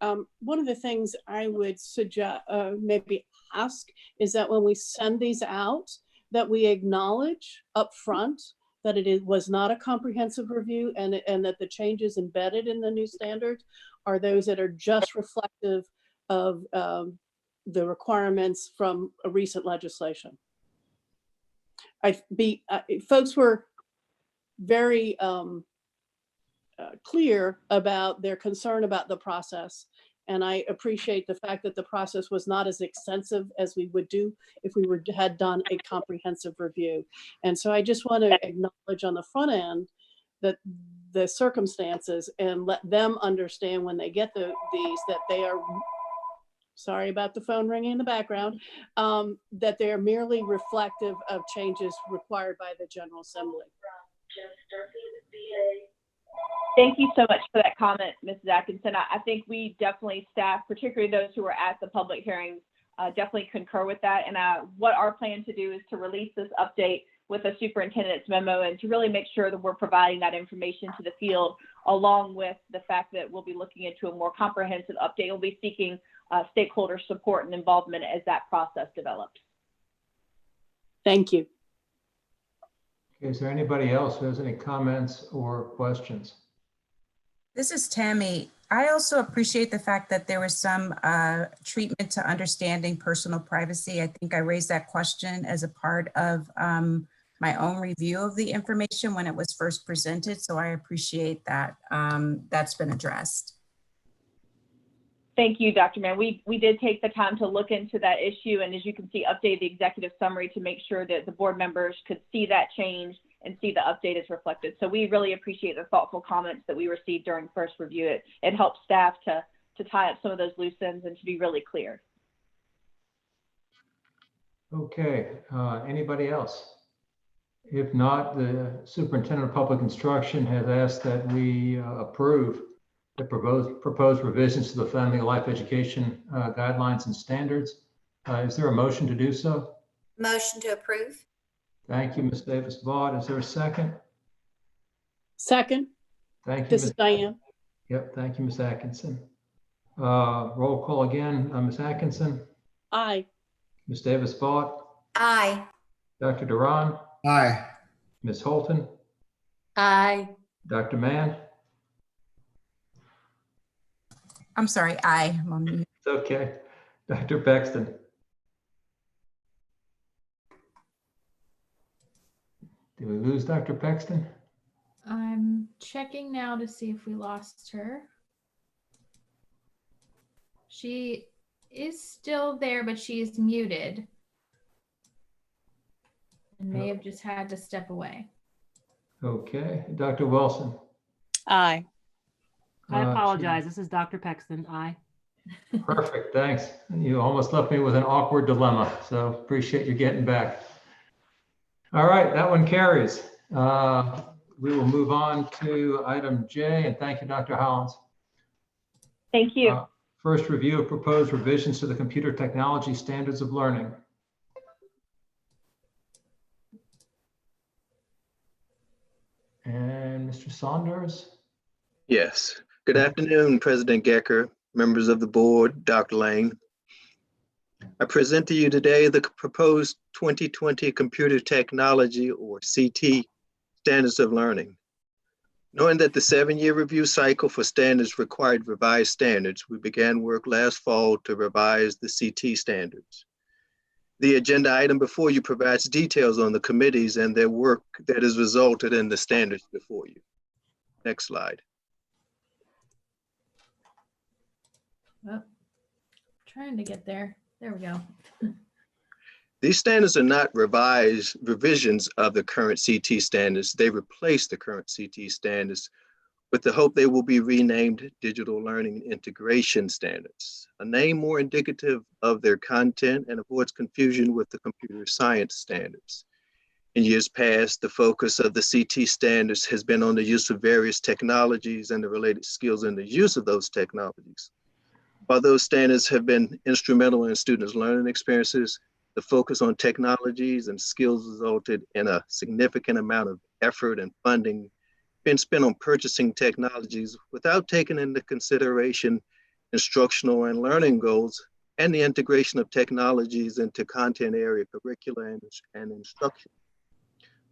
one of the things I would suggest, maybe ask, is that when we send these out, that we acknowledge up front that was not a comprehensive review and that the changes embedded in the new standards are those that are just reflective of the requirements from a recent legislation. Folks were very clear about their concern about the process. And I appreciate the fact that the process was not as extensive as we would do if we had done a comprehensive review. And so I just want to acknowledge on the front end that the circumstances and let them understand when they get these that they are, sorry about the phone ringing in the background, that they are merely reflective of changes required by the General Assembly. Thank you so much for that comment, Mrs. Atkinson. I think we definitely, staff, particularly those who were at the public hearings, definitely concur with that. And what our plan to do is to release this update with a superintendent's memo and to really make sure that we're providing that information to the field, along with the fact that we'll be looking into a more comprehensive update. We'll be seeking stakeholder support and involvement as that process develops. Thank you. Okay, is there anybody else who has any comments or questions? This is Tammy. I also appreciate the fact that there was some treatment to understanding personal privacy. I think I raised that question as a part of my own review of the information when it was first presented. So I appreciate that that's been addressed. Thank you, Dr. Mann. We did take the time to look into that issue, and as you can see, update the executive summary to make sure that the board members could see that change and see the update is reflected. So we really appreciate the thoughtful comments that we received during first review. It helps staff to tie up some of those loose ends and to be really clear. Okay, anybody else? If not, the superintendent of public instruction has asked that we approve the proposed revisions to the Family Life Education guidelines and standards. Is there a motion to do so? Motion to approve. Thank you, Ms. Davis-Vaught. Is there a second? Second. Thank you. This is Diane. Yep, thank you, Ms. Atkinson. Roll call again. Ms. Atkinson? Aye. Ms. Davis-Vaught? Aye. Dr. Duran? Aye. Ms. Holton? Aye. Dr. Mann? I'm sorry, aye. I'm on mute. It's okay. Dr. Paxton? Did we lose Dr. Paxton? I'm checking now to see if we lost her. She is still there, but she is muted and may have just had to step away. Okay. Dr. Wilson? Aye. I apologize. This is Dr. Paxton. Aye. Perfect. Thanks. You almost left me with an awkward dilemma, so appreciate you getting back. All right, that one carries. We will move on to item J, and thank you, Dr. Hollins. Thank you. First review of proposed revisions to the computer technology standards of learning. And Mr. Saunders? Yes. Good afternoon, President Gecker, members of the board, Dr. Lane. I present to you today the proposed 2020 Computer Technology, or CT, Standards of Learning. Knowing that the 7-year review cycle for standards required revised standards, we began work last fall to revise the CT standards. The agenda item before you provides details on the committees and their work that has resulted in the standards before you. Next slide. Oh, trying to get there. There we go. These standards are not revisions of the current CT standards. They replace the current CT standards with the hope they will be renamed Digital Learning Integration Standards, a name more indicative of their content and avoids confusion with the computer science standards. In years past, the focus of the CT standards has been on the use of various technologies and the related skills in the use of those technologies. While those standards have been instrumental in students' learning experiences, the focus on technologies and skills resulted in a significant amount of effort and funding being spent on purchasing technologies without taking into consideration instructional and learning goals and the integration of technologies into content area curricula and instruction.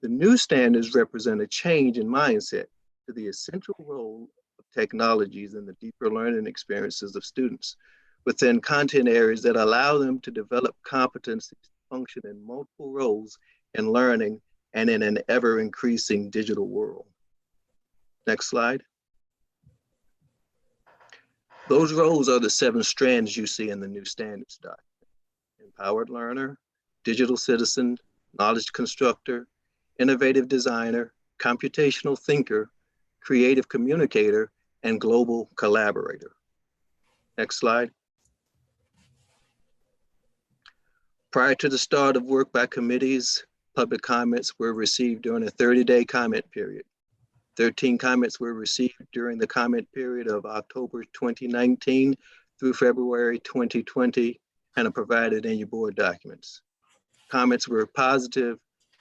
The new standards represent a change in mindset to the essential role of technologies in the deeper learning experiences of students within content areas that allow them to develop competencies to function in multiple roles in learning and in an ever-increasing digital world. Next slide. Those roles are the 7 strands you see in the new standards document: empowered learner, digital citizen, knowledge constructor, innovative designer, computational thinker, creative communicator, and global collaborator. Next slide. Prior to the start of work by committees, public comments were received during a 30-day comment period. 13 comments were received during the comment period of October 2019 through February 2020, and are provided in your board documents. Comments were positive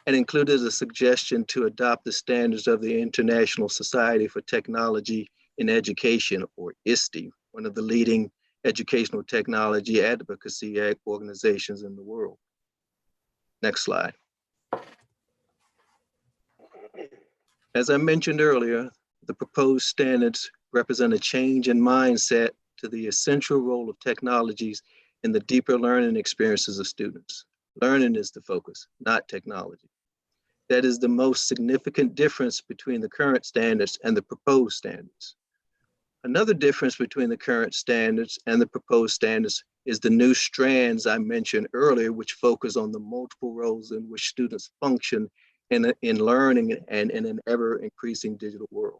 and included a suggestion to adopt the standards of the International Society for Technology in Education, or ISTE, one of the leading educational technology advocacy organizations in the world. Next slide. As I mentioned earlier, the proposed standards represent a change in mindset to the essential role of technologies in the deeper learning experiences of students. Learning is the focus, not technology. That is the most significant difference between the current standards and the proposed standards. Another difference between the current standards and the proposed standards is the new strands I mentioned earlier, which focus on the multiple roles in which students function in learning and in an ever increasing digital world.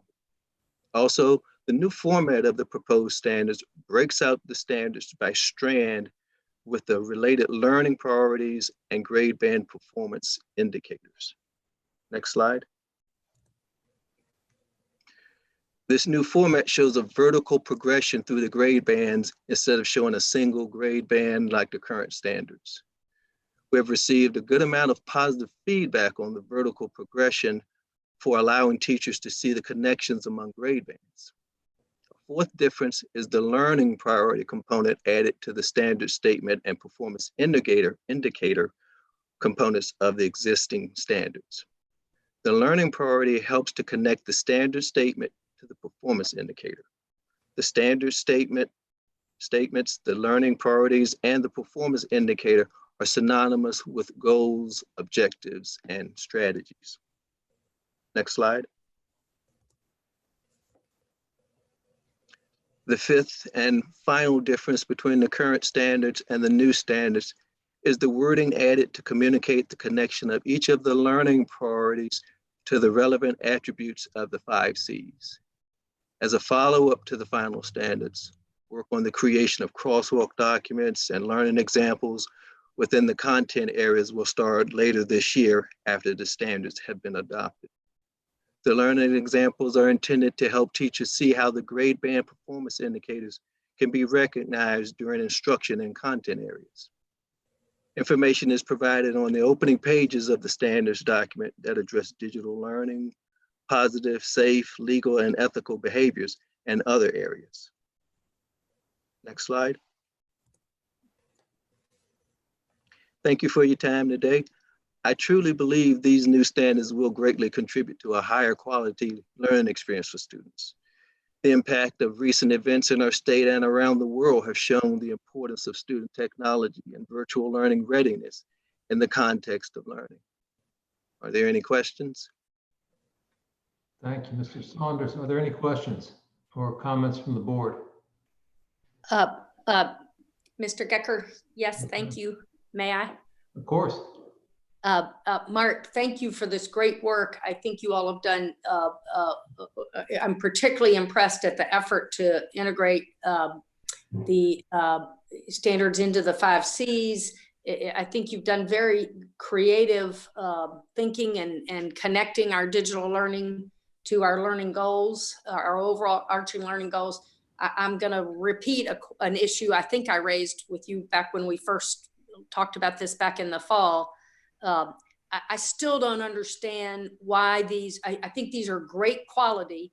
Also, the new format of the proposed standards breaks out the standards by strand with the related learning priorities and grade band performance indicators. Next slide. This new format shows a vertical progression through the grade bands instead of showing a single grade band like the current standards. We have received a good amount of positive feedback on the vertical progression for allowing teachers to see the connections among grade bands. A fourth difference is the learning priority component added to the standard statement and performance indicator components of the existing standards. The learning priority helps to connect the standard statement to the performance indicator. The standard statements, the learning priorities, and the performance indicator are synonymous with goals, objectives, and strategies. Next slide. The fifth and final difference between the current standards and the new standards is the wording added to communicate the connection of each of the learning priorities to the relevant attributes of the 5 C's. As a follow-up to the final standards, work on the creation of crosswalk documents and learning examples within the content areas will start later this year after the standards have been adopted. The learning examples are intended to help teachers see how the grade band performance indicators can be recognized during instruction in content areas. Information is provided on the opening pages of the standards document that address digital learning, positive, safe, legal, and ethical behaviors, and other areas. Next slide. Thank you for your time today. I truly believe these new standards will greatly contribute to a higher quality learning experience for students. The impact of recent events in our state and around the world have shown the importance of student technology and virtual learning readiness in the context of learning. Are there any questions? Thank you, Mr. Saunders. Are there any questions or comments from the board? Mr. Gecker, yes, thank you. May I? Of course. Mark, thank you for this great work. I think you all have done, I'm particularly impressed at the effort to integrate the standards into the 5 C's. I think you've done very creative thinking and connecting our digital learning to our learning goals, our overall arching learning goals. I'm going to repeat an issue I think I raised with you back when we first talked about this back in the fall. I still don't understand why these, I think these are great quality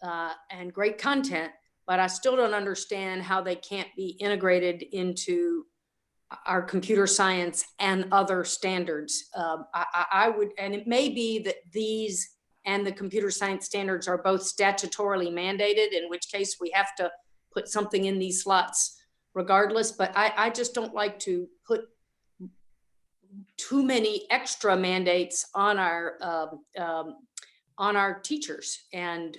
and great content, but I still don't understand how they can't be integrated into our computer science and other standards. I would, and it may be that these and the computer science standards are both statutorily mandated, in which case we have to put something in these slots regardless, but I just don't like to put too many extra mandates on our teachers. And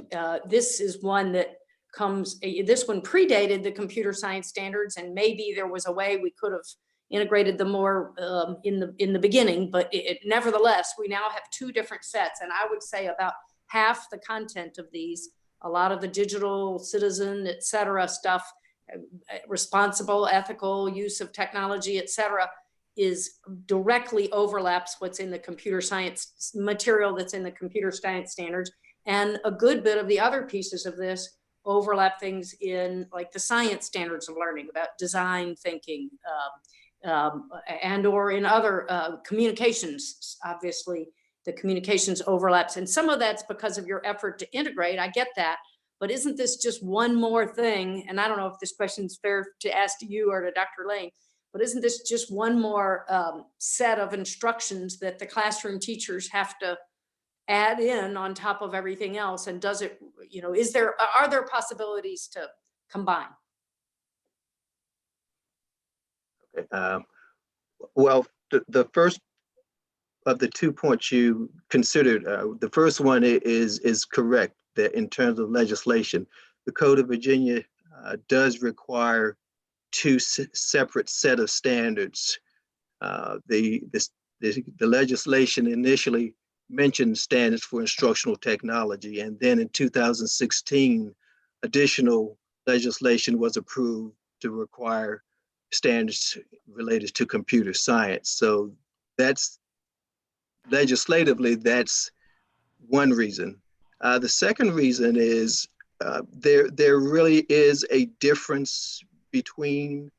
this is one that comes, this one predated the computer science standards, and maybe there was a way we could have integrated them more in the beginning, but nevertheless, we now have 2 different sets. And I would say about half the content of these, a lot of the digital citizen, et cetera stuff, responsible, ethical use of technology, et cetera, is directly overlaps what's in the computer science material that's in the computer science standards. And a good bit of the other pieces of this overlap things in like the science standards of learning about design thinking, and or in other communications. Obviously, the communications overlaps, and some of that's because of your effort to integrate. I get that, but isn't this just one more thing? And I don't know if this question is fair to ask to you or to Dr. Lane, but isn't this just one more set of instructions that the classroom teachers have to add in on top of everything else? And does it, you know, are there possibilities to combine? Well, the first of the 2 points you considered, the first one is correct, that in terms of legislation, the Code of Virginia does require two separate set of standards. The legislation initially mentioned standards for instructional technology, and then in 2016, additional legislation was approved to require standards related to computer science. So that's legislatively, that's one reason. The second reason is there really is a difference between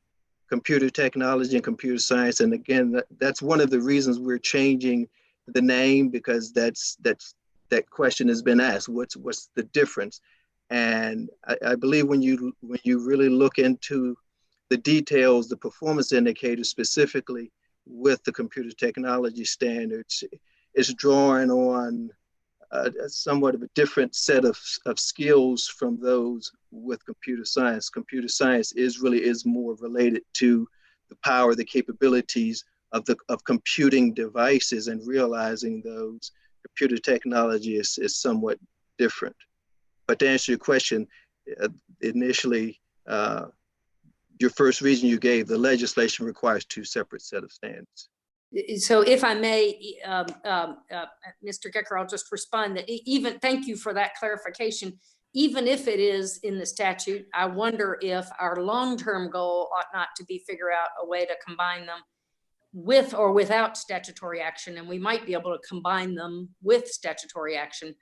computer technology and computer science. And again, that's one of the reasons we're changing the name, because that question has been asked. What's the difference? And I believe when you really look into the details, the performance indicators specifically with the computer technology standards, is drawing on somewhat of a different set of skills from those with computer science. Computer science is more related to the power, the capabilities of computing devices and realizing those. Computer technology is somewhat different. But to answer your question, initially, your first reason you gave, the legislation requires two separate set of standards. So if I may, Mr. Gecker, I'll just respond that thank you for that clarification. Even if it is in the statute, I wonder if our long-term goal ought not to be figure out a way to combine them with or without statutory action. And we might be able to combine them with statutory action.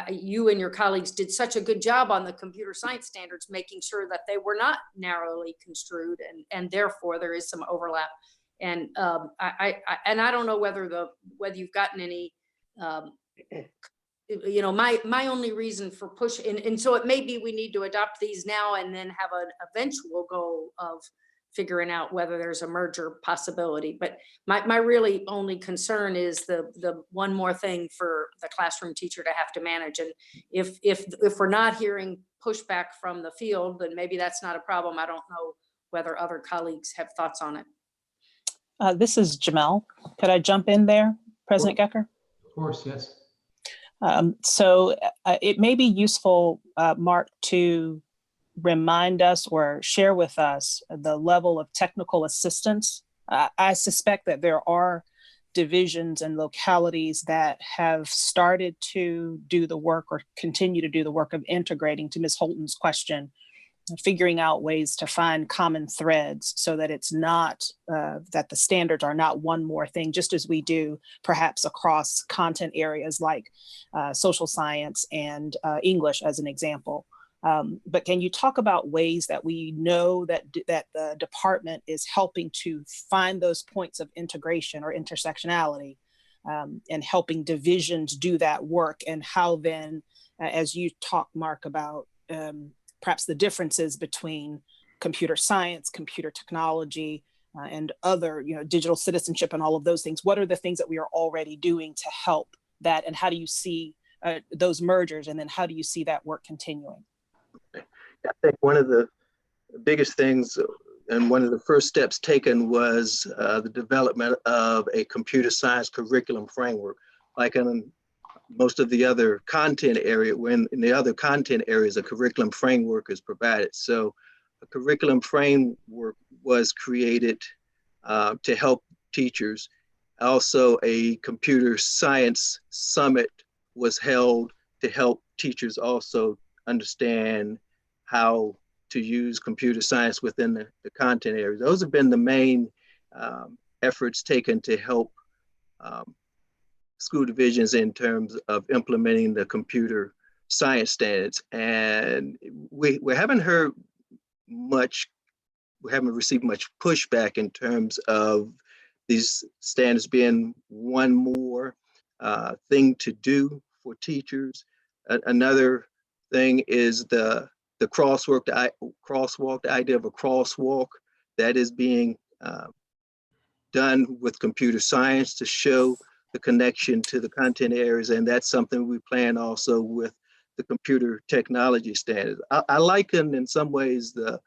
You and your colleagues did such a good job on the computer science standards, making sure that they were not narrowly construed, and therefore there is some overlap. And I don't know whether you've gotten any, you know, my only reason for push, and so it may be we need to adopt these now and then have an eventual goal of figuring out whether there's a merger possibility. But my really only concern is the one more thing for the classroom teacher to have to manage. And if we're not hearing pushback from the field, then maybe that's not a problem. I don't know whether other colleagues have thoughts on it. This is Jamel. Could I jump in there, President Gecker? Of course, yes. So it may be useful, Mark, to remind us or share with us the level of technical assistance. I suspect that there are divisions and localities that have started to do the work or continue to do the work of integrating, to Ms. Holton's question, figuring out ways to find common threads so that it's not, that the standards are not one more thing, just as we do perhaps across content areas like social science and English as an example. But can you talk about ways that we know that the department is helping to find those points of integration or intersectionality, and helping divisions do that work, and how then, as you talk, Mark, about perhaps the differences between computer science, computer technology, and other, you know, digital citizenship and all of those things. What are the things that we are already doing to help that? And how do you see those mergers? And then how do you see that work continuing? I think one of the biggest things and one of the first steps taken was the development of a computer science curriculum framework. Like in most of the other content area, when in the other content areas, a curriculum framework is provided. So a curriculum framework was created to help teachers. Also, a computer science summit was held to help teachers also understand how to use computer science within the content areas. Those have been the main efforts taken to help school divisions in terms of implementing the computer science standards. And we haven't heard much, we haven't received much pushback in terms of these standards being one more thing to do for teachers. Another thing is the crosswalk, the idea of a crosswalk that is being done with computer science to show the connection to the content areas. And that's something we plan also with the computer technology standards. I liken in some ways the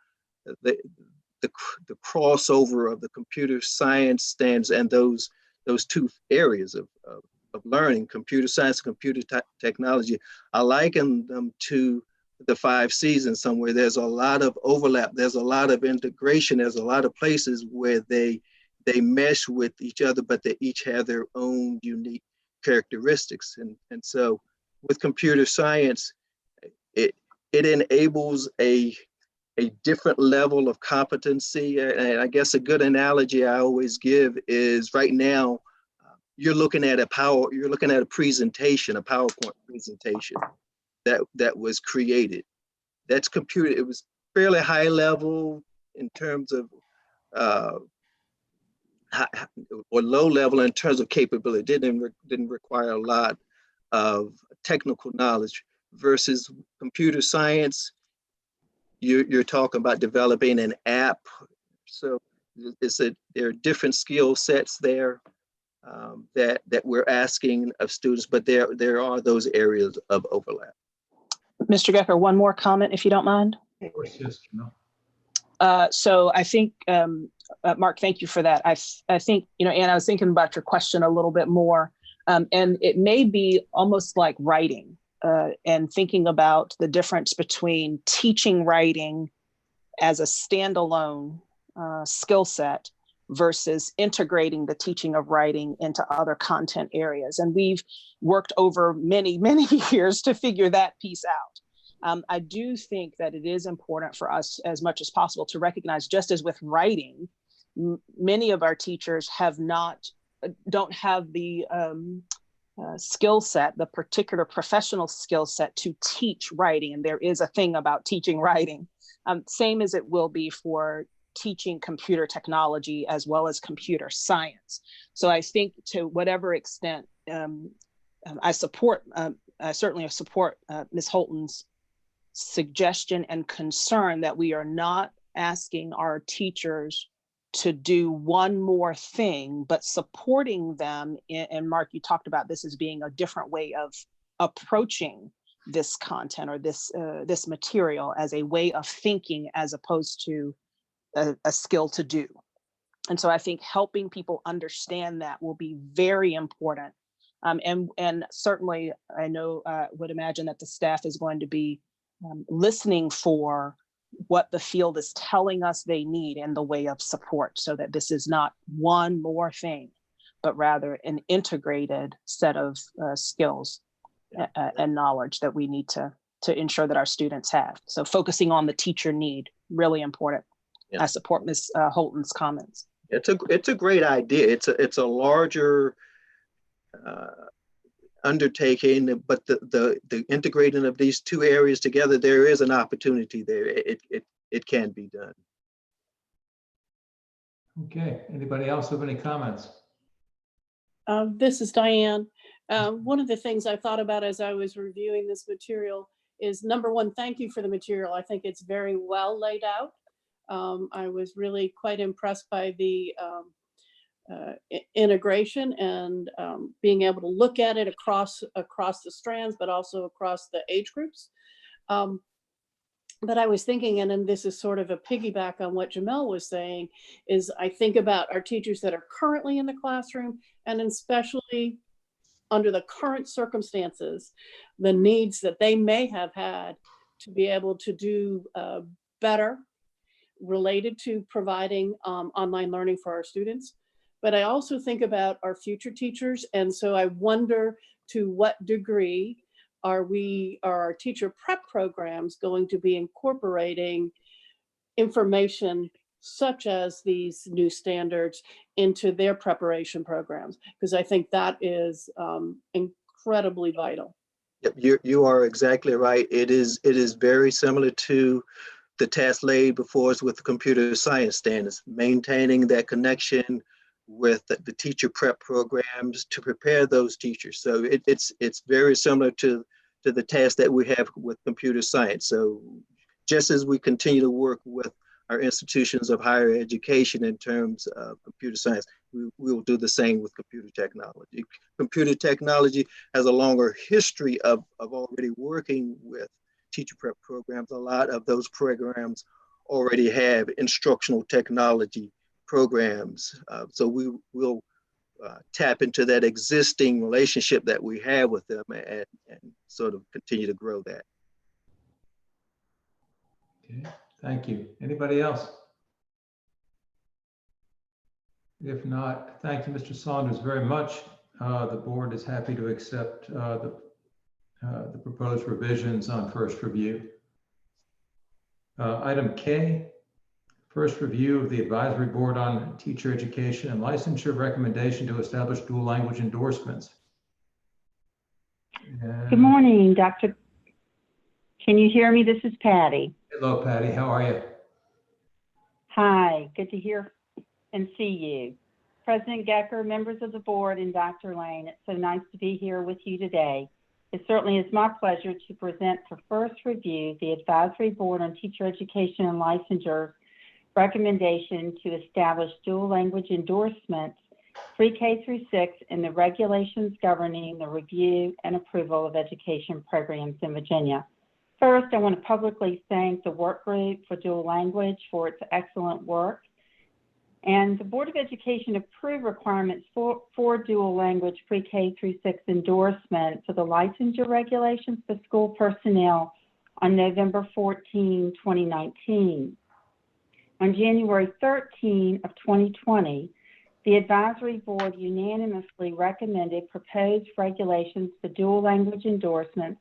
crossover of the computer science standards and those two areas of learning, computer science, computer technology. I liken them to the 5 seasons somewhere. There's a lot of overlap. There's a lot of integration. There's a lot of places where they mesh with each other, but they each have their own unique characteristics. And so with computer science, it enables a different level of competency. And I guess a good analogy I always give is right now, you're looking at a presentation, a PowerPoint presentation that was created. That's computer. It was fairly high level in terms of, or low level in terms of capability. It didn't require a lot of technical knowledge versus computer science. You're talking about developing an app. So there are different skill sets there that we're asking of students, but there are those areas of overlap. Mr. Gecker, one more comment, if you don't mind. Of course, yes, Jamel. So I think, Mark, thank you for that. I think, Anne, I was thinking about your question a little bit more, and it may be almost like writing and thinking about the difference between teaching writing as a standalone skill set versus integrating the teaching of writing into other content areas. And we've worked over many, many years to figure that piece out. I do think that it is important for us as much as possible to recognize, just as with writing, many of our teachers don't have the skill set, the particular professional skill set to teach writing. And there is a thing about teaching writing, same as it will be for teaching computer technology as well as computer science. So I think to whatever extent I certainly support Ms. Holton's suggestion and concern that we are not asking our teachers to do one more thing, but supporting them. And Mark, you talked about this as being a different way of approaching this content or this material as a way of thinking as opposed to a skill to do. And so I think helping people understand that will be very important. And certainly I know, would imagine that the staff is going to be listening for what the field is telling us they need in the way of support, so that this is not one more thing, but rather an integrated set of skills and knowledge that we need to ensure that our students have. So focusing on the teacher need, really important. Yeah. I support Ms. Holton's comments. It's a great idea. It's a larger undertaking, but the integrating of these two areas together, there is an opportunity there. It can be done. Okay. Anybody else have any comments? This is Diane. One of the things I thought about as I was reviewing this material is, number one, thank you for the material. I think it's very well laid out. I was really quite impressed by the integration and being able to look at it across the strands, but also across the age groups. But I was thinking, and then this is sort of a piggyback on what Jamel was saying, is I think about our teachers that are currently in the classroom, and especially under the current circumstances, the needs that they may have had to be able to do better related to providing online learning for our students. But I also think about our future teachers. And so I wonder, to what degree are our teacher prep programs going to be incorporating information such as these new standards into their preparation programs? Because I think that is incredibly vital. Yep, you are exactly right. It is very similar to the task laid before us with the computer science standards, maintaining that connection with the teacher prep programs to prepare those teachers. So it's very similar to the task that we have with computer science. So just as we continue to work with our institutions of higher education in terms of computer science, we will do the same with computer technology. Computer technology has a longer history of already working with teacher prep programs. A lot of those programs already have instructional technology programs. So we will tap into that existing relationship that we have with them and sort of continue to grow that. Okay, thank you. Anybody else? If not, thank you, Mr. Saunders, very much. The board is happy to accept the proposed revisions on first review. Item K, first review of the advisory board on teacher education and licensure recommendation to establish dual language endorsements. Good morning, Dr. Can you hear me? This is Patty. Hello, Patty. How are you? Hi, good to hear and see you. President Gecker, members of the board, and Dr. Lane, it's so nice to be here with you today. It certainly is my pleasure to present for first review the Advisory Board on Teacher Education and Licensure recommendation to establish dual language endorsements pre-K through 6 and the regulations governing the review and approval of education programs in Virginia. First, I want to publicly thank the work group for dual language for its excellent work. And the Board of Education approved requirements for dual language pre-K through 6 endorsement for the licensure regulations for school personnel on November 14, 2019. On January 13 of 2020, the Advisory Board unanimously recommended proposed regulations for dual language endorsements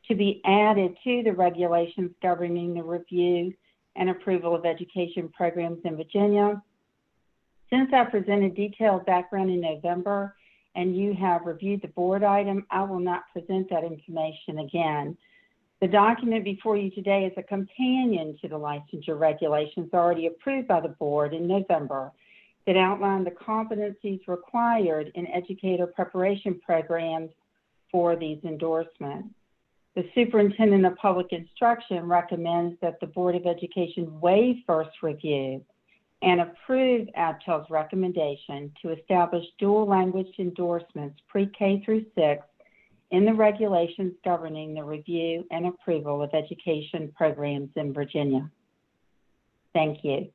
to be added to the regulations governing the review and approval of education programs in Virginia. Since I presented detailed background in November and you have reviewed the board item, I will not present that information again. The document before you today is a companion to the licensure regulations already approved by the board in November that outline the competencies required in educator preparation programs for these endorsements. The Superintendent of Public Instruction recommends that the Board of Education waive first review and approve ADTEL's recommendation to establish dual language endorsements pre-K through 6 in the regulations governing the review and approval of education programs in Virginia. Thank you.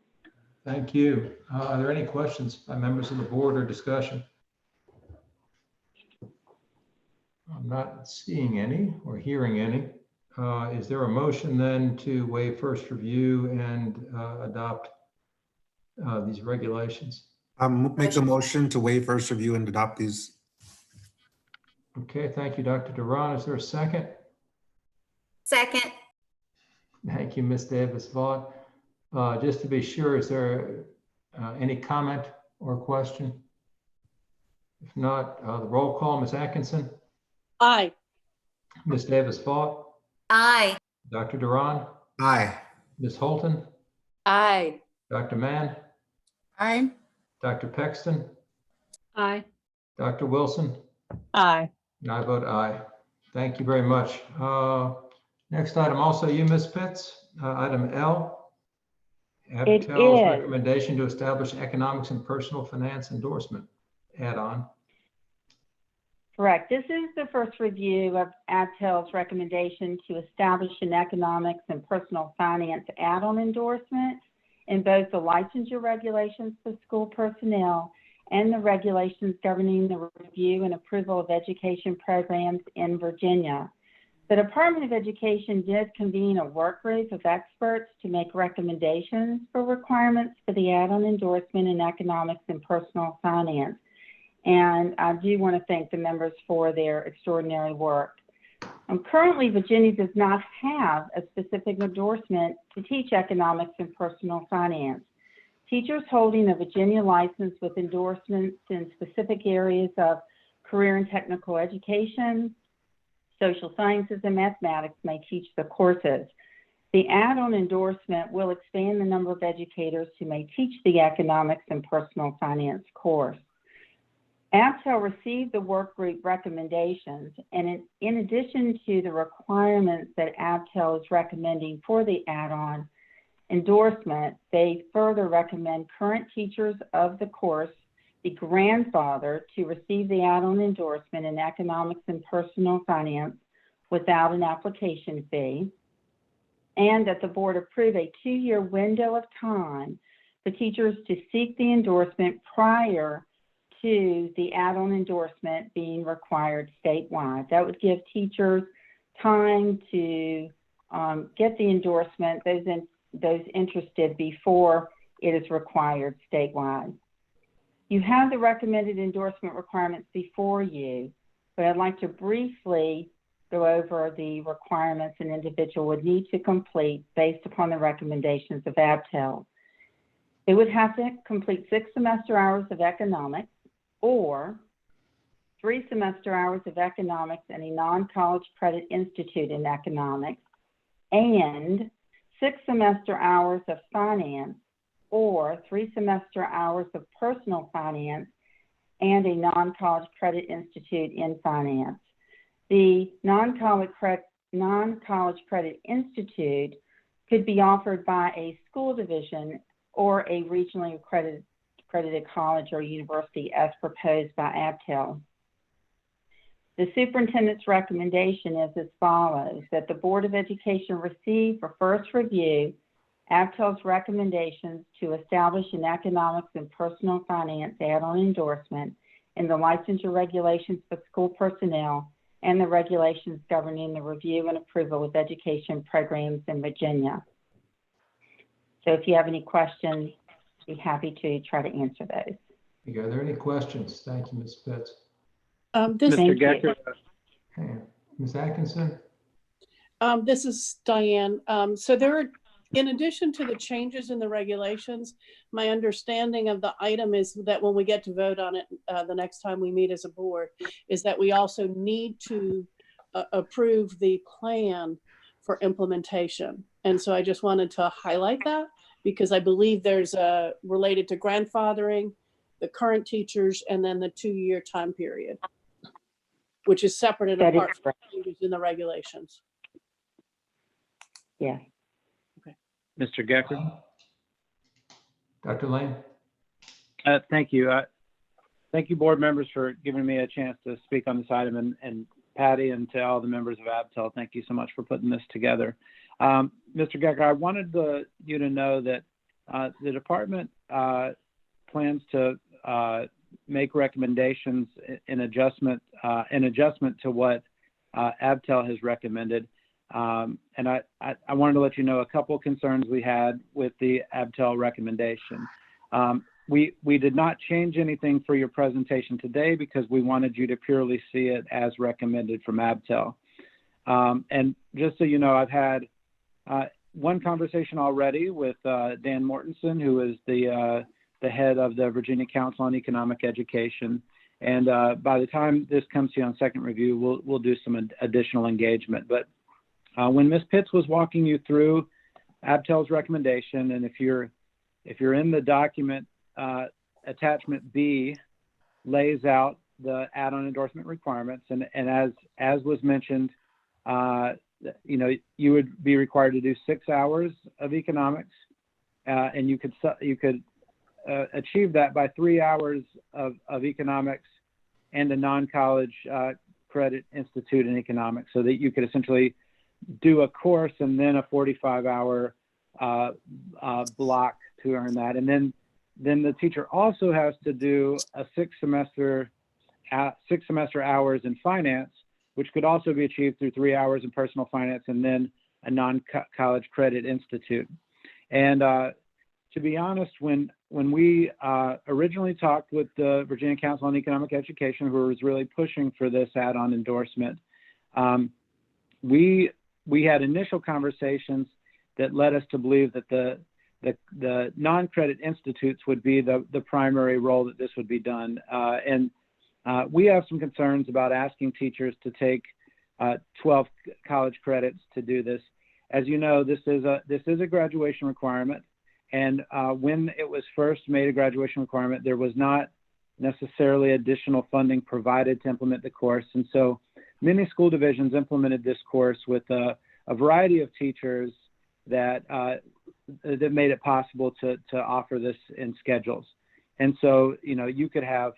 Thank you. Are there any questions by members of the board or discussion? I'm not seeing any or hearing any. Is there a motion then to waive first review and adopt these regulations? Make the motion to waive first review and adopt these. Okay, thank you, Dr. Duran. Is there a second? Second. Thank you, Ms. Davis-Vaught. Just to be sure, is there any comment or question? If not, the roll call, Ms. Atkinson? Aye. Ms. Davis-Vaught? Aye. Dr. Duran? Aye. Ms. Holton? Aye. Dr. Mann? Aye. Dr. Pexton? Aye. Dr. Wilson? Aye. And I vote aye. Thank you very much. Next item, also you, Ms. Pitts, item L. ADTEL's recommendation to establish economics and personal finance endorsement add-on. Correct. This is the first review of ADTEL's recommendation to establish an economics and personal finance add-on endorsement in both the licensure regulations for school personnel and the regulations governing the review and approval of education programs in Virginia. The Department of Education did convene a work group of experts to make recommendations for requirements for the add-on endorsement in economics and personal finance. And I do want to thank the members for their extraordinary work. Currently, Virginia does not have a specific endorsement to teach economics and personal finance. Teachers holding a Virginia license with endorsements in specific areas of career and technical education, social sciences, and mathematics may teach the courses. The add-on endorsement will expand the number of educators who may teach the economics and personal finance course. ABTEL received the work group recommendations, and in addition to the requirements that ABTEL is recommending for the add-on endorsement, they further recommend current teachers of the course be grandfathered to receive the add-on endorsement in economics and personal finance without an application fee, and that the board approve a 2-year window of time for teachers to seek the endorsement prior to the add-on endorsement being required statewide. That would give teachers time to get the endorsement, those interested, before it is required statewide. You have the recommended endorsement requirements before you, but I'd like to briefly go over the requirements an individual would need to complete based upon the recommendations of ABTEL. They would have to complete 6 semester hours of economics, or 3 semester hours of economics in a non-college credit institute in economics, and 6 semester hours of finance, or 3 semester hours of personal finance and a non-college credit institute in finance. The non-college credit institute could be offered by a school division or a regionally accredited college or university as proposed by ABTEL. The superintendent's recommendation is as follows: that the Board of Education receive for first review ABTEL's recommendations to establish an economics and personal finance add-on endorsement in the licensure regulations for school personnel and the regulations governing the review and approval of education programs in Virginia. So if you have any questions, I'd be happy to try to answer those. Are there any questions? Thank you, Ms. Pitts. Mr. Gecker. Okay. Ms. Atkinson? This is Diane. So there are, in addition to the changes in the regulations, my understanding of the item is that when we get to vote on it the next time we meet as a board, is that we also need to approve the plan for implementation. And so I just wanted to highlight that, because I believe there's a related to grandfathering, the current teachers, and then the 2-year time period, which is separate and apart from changes in the regulations. Yeah. Mr. Gecker. Dr. Lane? Thank you. Thank you, board members, for giving me a chance to speak on this item, and Patty, and to all the members of ABTEL, thank you so much for putting this together. Mr. Gecker, I wanted you to know that the department plans to make recommendations in adjustment to what ABTEL has recommended. And I wanted to let you know a couple concerns we had with the ABTEL recommendation. We did not change anything for your presentation today because we wanted you to purely see it as recommended from ABTEL. And just so you know, I've had one conversation already with Dan Mortensen, who is the head of the Virginia Council on Economic Education. And by the time this comes to you on second review, we'll do some additional engagement. But when Ms. Pitts was walking you through ABTEL's recommendation, and if you're in the document, attachment B lays out the add-on endorsement requirements, and as was mentioned, you would be required to do 6 hours of economics, and you could achieve that by 3 hours of economics and a non-college credit institute in economics, so that you could essentially do a course and then a 45-hour block to earn that. And then the teacher also has to do a 6 semester hours in finance, which could also be achieved through 3 hours in personal finance and then a non-college credit institute. And to be honest, when we originally talked with the Virginia Council on Economic Education, who was really pushing for this add-on endorsement, we had initial conversations that led us to believe that the non-credit institutes would be the primary role that this would be done. And we have some concerns about asking teachers to take 12 college credits to do this. As you know, this is a graduation requirement. And when it was first made a graduation requirement, there was not necessarily additional funding provided to implement the course. And so many school divisions implemented this course with a variety of teachers that made it possible to offer this in schedules. And so, you could have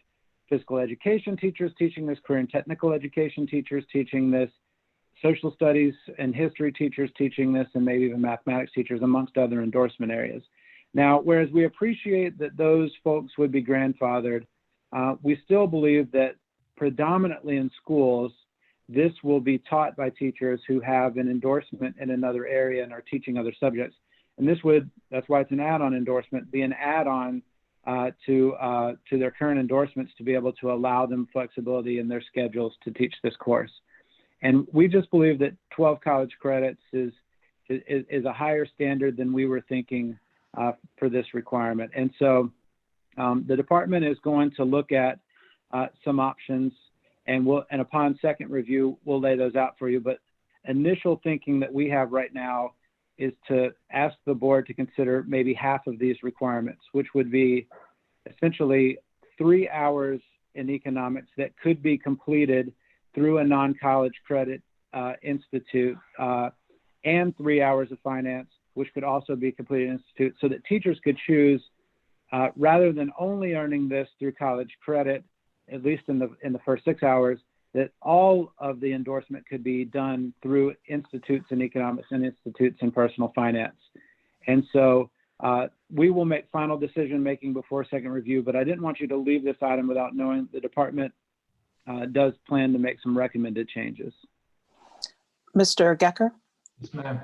physical education teachers teaching this, career and technical education teachers teaching this, social studies and history teachers teaching this, and maybe even mathematics teachers, amongst other endorsement areas. Now, whereas we appreciate that those folks would be grandfathered, we still believe that predominantly in schools, this will be taught by teachers who have an endorsement in another area and are teaching other subjects. And that's why it's an add-on endorsement, be an add-on to their current endorsements to be able to allow them flexibility in their schedules to teach this course. And we just believe that 12 college credits is a higher standard than we were thinking for this requirement. And so the department is going to look at some options, and upon second review, we'll lay those out for you. But initial thinking that we have right now is to ask the board to consider maybe half of these requirements, which would be essentially 3 hours in economics that could be completed through a non-college credit institute, and 3 hours of finance, which could also be completed in institute, so that teachers could choose, rather than only earning this through college credit, at least in the first 6 hours, that all of the endorsement could be done through institutes in economics and institutes in personal finance. And so we will make final decision making before second review, but I didn't want you to leave this item without knowing the department does plan to make some recommended changes. Mr. Gecker? Yes, ma'am.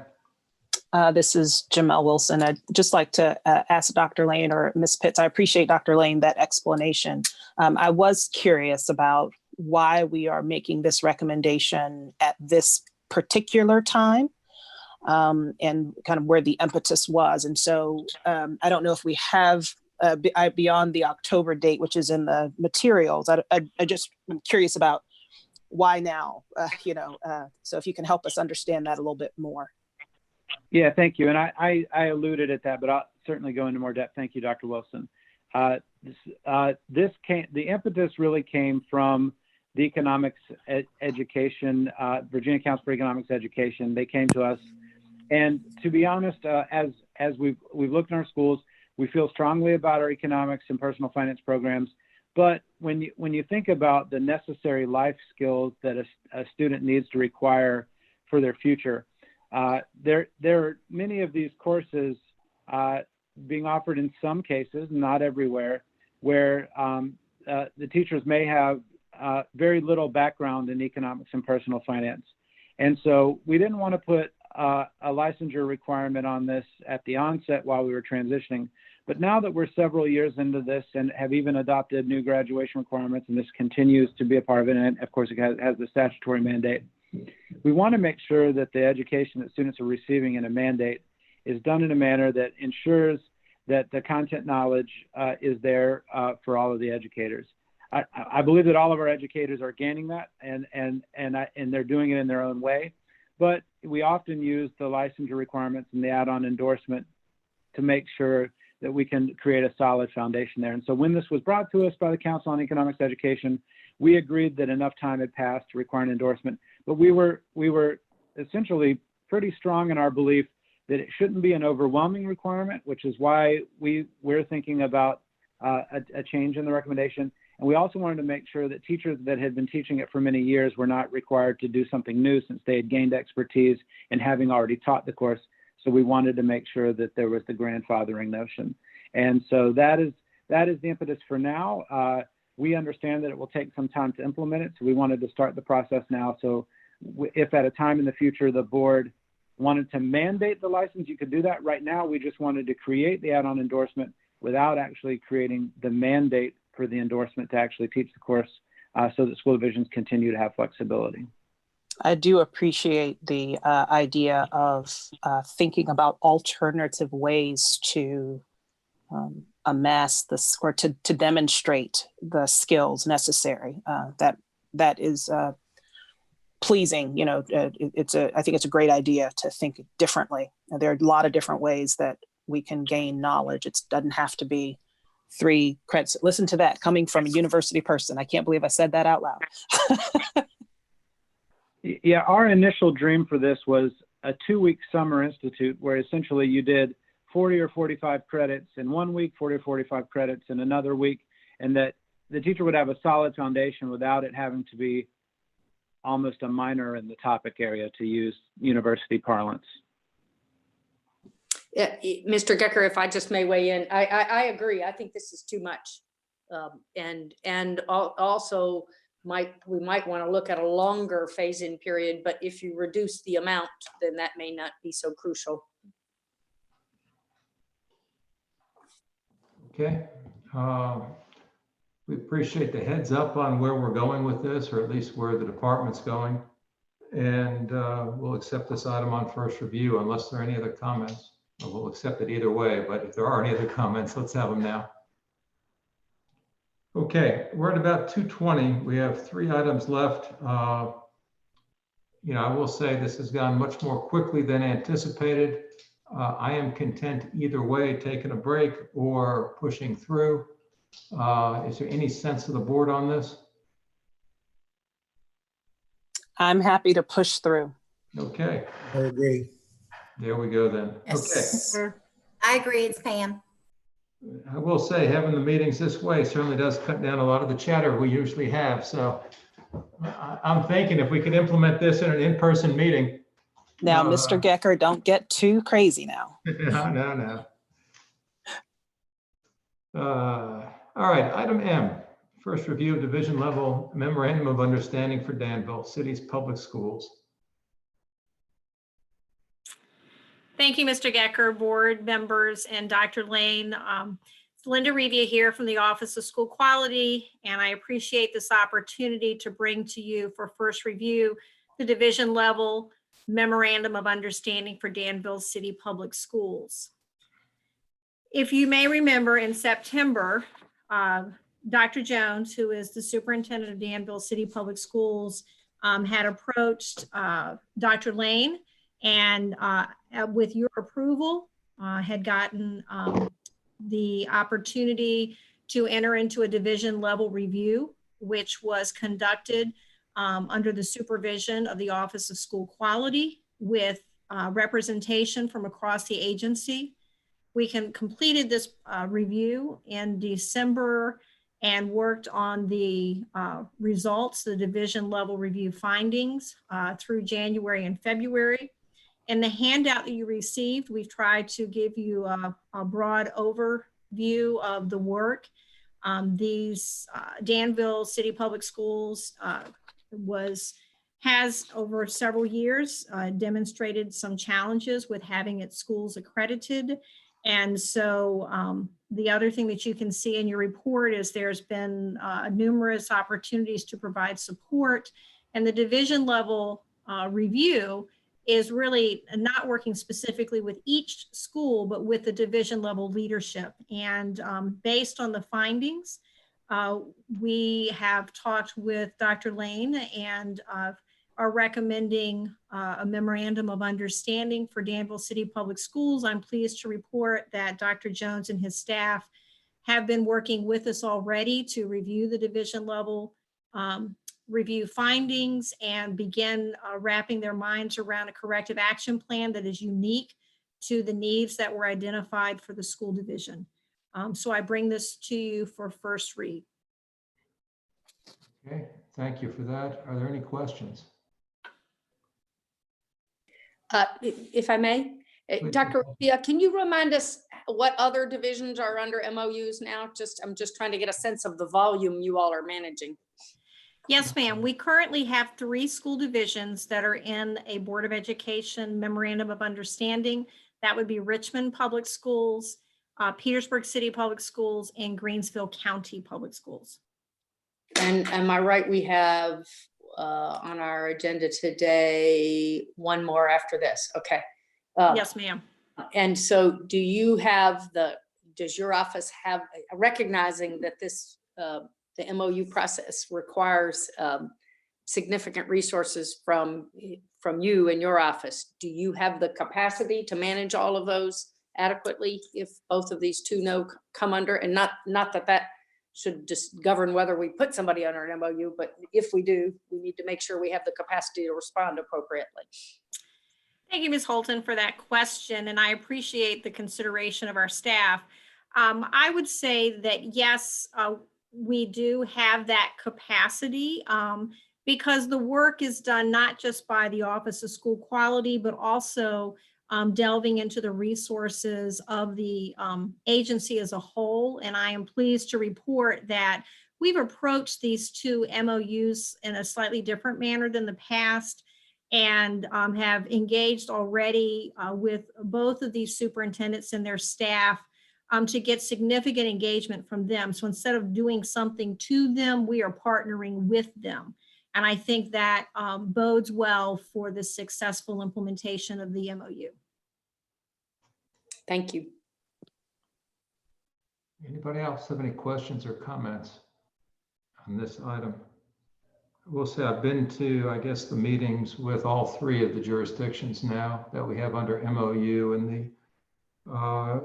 This is Jamel Wilson. I'd just like to ask Dr. Lane or Ms. Pitts. I appreciate, Dr. Lane, that explanation. I was curious about why we are making this recommendation at this particular time, and kind of where the impetus was. And so I don't know if we have beyond the October date, which is in the materials. I just am curious about why now, so if you can help us understand that a little bit more. Yeah, thank you. And I alluded at that, but I'll certainly go into more depth. Thank you, Dr. Wilson. The impetus really came from the economics education, Virginia Council for Economics Education. They came to us, and to be honest, as we've looked in our schools, we feel strongly about our economics and personal finance programs. But when you think about the necessary life skills that a student needs to require for their future, there are many of these courses being offered in some cases, not everywhere, where the teachers may have very little background in economics and personal finance. And so we didn't want to put a licensure requirement on this at the onset while we were transitioning. But now that we're several years into this and have even adopted new graduation requirements, and this continues to be a part of it, and of course it has the statutory mandate, we want to make sure that the education that students are receiving in a mandate is done in a manner that ensures that the content knowledge is there for all of the educators. I believe that all of our educators are gaining that, and they're doing it in their own way. But we often use the licensure requirements and the add-on endorsement to make sure that we can create a solid foundation there. And so when this was brought to us by the Council on Economics Education, we agreed that enough time had passed to require an endorsement. But we were essentially pretty strong in our belief that it shouldn't be an overwhelming requirement, which is why we're thinking about a change in the recommendation. And we also wanted to make sure that teachers that had been teaching it for many years were not required to do something new, since they had gained expertise in having already taught the course. So we wanted to make sure that there was the grandfathering notion. And so that is the impetus for now. We understand that it will take some time to implement it, so we wanted to start the process now. So if at a time in the future the board wanted to mandate the license, you could do that. Right now, we just wanted to create the add-on endorsement without actually creating the mandate for the endorsement to actually teach the course, so that school divisions continue to have flexibility. I do appreciate the idea of thinking about alternative ways to amass this, or to demonstrate the skills necessary. That is pleasing. You know, I think it's a great idea to think differently. There are a lot of different ways that we can gain knowledge. It doesn't have to be 3 credits. Listen to that coming from a university person. I can't believe I said that out loud. Yeah, our initial dream for this was a 2-week summer institute where essentially you did 40 or 45 credits in 1 week, 40 or 45 credits in another week, and that the teacher would have a solid foundation without it having to be almost a minor in the topic area, to use university parlance. Yeah, Mr. Gecker, if I just may weigh in, I agree. I think this is too much. Also we might want to look at a longer phase-in period, but if you reduce the amount, then that may not be so crucial. Okay. We appreciate the heads up on where we're going with this, or at least where the department's going. And we'll accept this item on first review unless there are any other comments. We'll accept it either way, but if there are any other comments, let's have them now. Okay, we're at about 2:20. We have 3 items left. You know, I will say this has gone much more quickly than anticipated. I am content either way, taking a break or pushing through. Is there any sense of the board on this? I'm happy to push through. Okay. I agree. There we go then. Yes. Okay. I agree. It's Pam. I will say having the meetings this way certainly does cut down a lot of the chatter we usually have. So I'm thinking if we could implement this in an in-person meeting. Now, Mr. Gecker, don't get too crazy now. No. All right, item M, first review of division level memorandum of understanding for Danville City's public schools. Thank you, Mr. Gecker, board members, and Dr. Lane. It's Linda Revia here from the Office of School Quality, and I appreciate this opportunity to bring to you for first review the division level memorandum of understanding for Danville City Public Schools. If you may remember, in September, Dr. Jones, who is the superintendent of Danville City Public Schools, had approached Dr. Lane and with your approval, had gotten the opportunity to enter into a division level review, which was conducted under the supervision of the Office of School Quality with representation from across the agency. We completed this review in December and worked on the results, the division level review findings through January and February. In the handout that you received, we've tried to give you a broad overview of the work. These Danville City Public Schools has over several years demonstrated some challenges with having its schools accredited. And so the other thing that you can see in your report is there's been numerous opportunities to provide support, and the division level review is really not working specifically with each school, but with the division level leadership. And based on the findings, we have talked with Dr. Lane and are recommending a memorandum of understanding for Danville City Public Schools. I'm pleased to report that Dr. Jones and his staff have been working with us already to review the division level review findings and begin wrapping their minds around a corrective action plan that is unique to the needs that were identified for the school division. So I bring this to you for first read. Okay, thank you for that. Are there any questions? If I may, Dr. Revia, can you remind us what other divisions are under MOUs now? I'm just trying to get a sense of the volume you all are managing. Yes, ma'am. We currently have 3 school divisions that are in a Board of Education memorandum of understanding. That would be Richmond Public Schools, Petersburg City Public Schools, and Greensville County Public Schools. And am I right? We have on our agenda today one more after this. Okay. Yes, ma'am. And so do you have does your office have, recognizing that this the MOU process requires significant resources from you and your office. Do you have the capacity to manage all of those adequately if both of these two come under? And not that should just govern whether we put somebody under an MOU, but if we do, we need to make sure we have the capacity to respond appropriately. Thank you, Ms. Holton, for that question, and I appreciate the consideration of our staff. I would say that yes, we do have that capacity because the work is done not just by the Office of School Quality, but also delving into the resources of the agency as a whole. And I am pleased to report that we've approached these two MOUs in a slightly different manner than the past, and have engaged already with both of these superintendents and their staff to get significant engagement from them. So instead of doing something to them, we are partnering with them. And I think that bodes well for the successful implementation of the MOU. Thank you. Anybody else have any questions or comments on this item? I will say I've been to, I guess, the meetings with all three of the jurisdictions now that we have under MOU, and